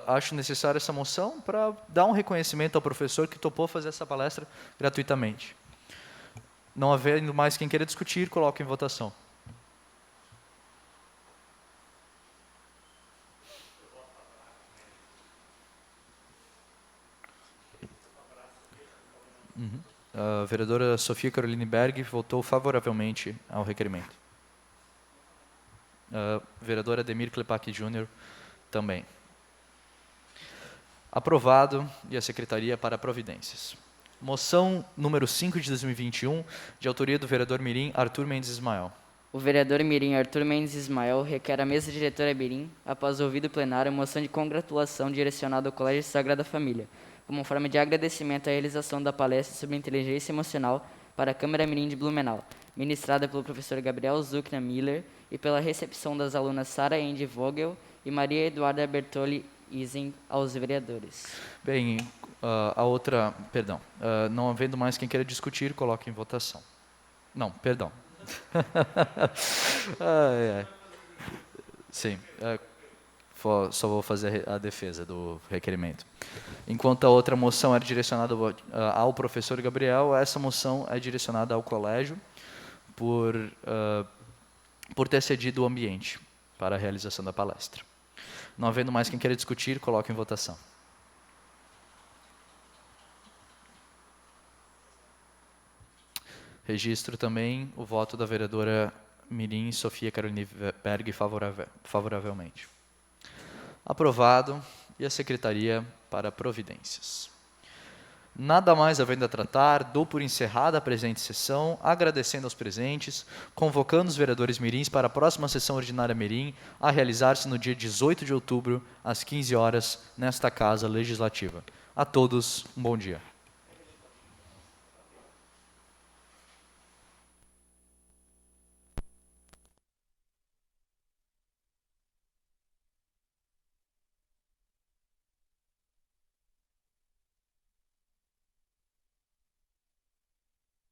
acho necessária essa moção para dar um reconhecimento ao professor que topou fazer essa palestra gratuitamente. Não havendo mais quem queira discutir, coloco em votação. A vereadora Sofia Caroline Berg votou favoravelmente ao requerimento. A vereadora Ademir Klepak Júnior também. Aprovado e a secretaria para providências. Moção número 5 de 2021, de autoria do vereador mirim Arthur Mendes Ismael. O vereador mirim Arthur Mendes Ismael requer à mesa diretora mirim, após ouvido plenário, moção de congratulação direcionada ao Colégio Sagrada Família, como forma de agradecimento à realização da palestra sobre inteligência emocional para a Câmara Mirim de Blumenau, ministrada pelo professor Gabriel Zuckner Miller e pela recepção das alunas Sara Andy Vogel e Maria Eduarda Bertoli Isen aos vereadores. Bem, não havendo mais quem queira discutir, coloque em votação. Não, perdão. Sim, só vou fazer a defesa do requerimento. Enquanto a outra moção era direcionada ao professor Gabriel, essa moção é direcionada ao colégio por ter cedido o ambiente para a realização da palestra. Não havendo mais quem queira discutir, coloque em votação. Registro também o voto da vereadora mirim Sofia Caroline Berg favoravelmente. Aprovado e a secretaria para providências. Nada mais havendo a tratar, dou por encerrada a presente sessão, agradecendo aos presentes, convocando os vereadores mirins para a próxima sessão ordinária mirim, a realizar-se no dia 18 de outubro, às 15 horas, nesta Casa Legislativa. A todos, um bom dia.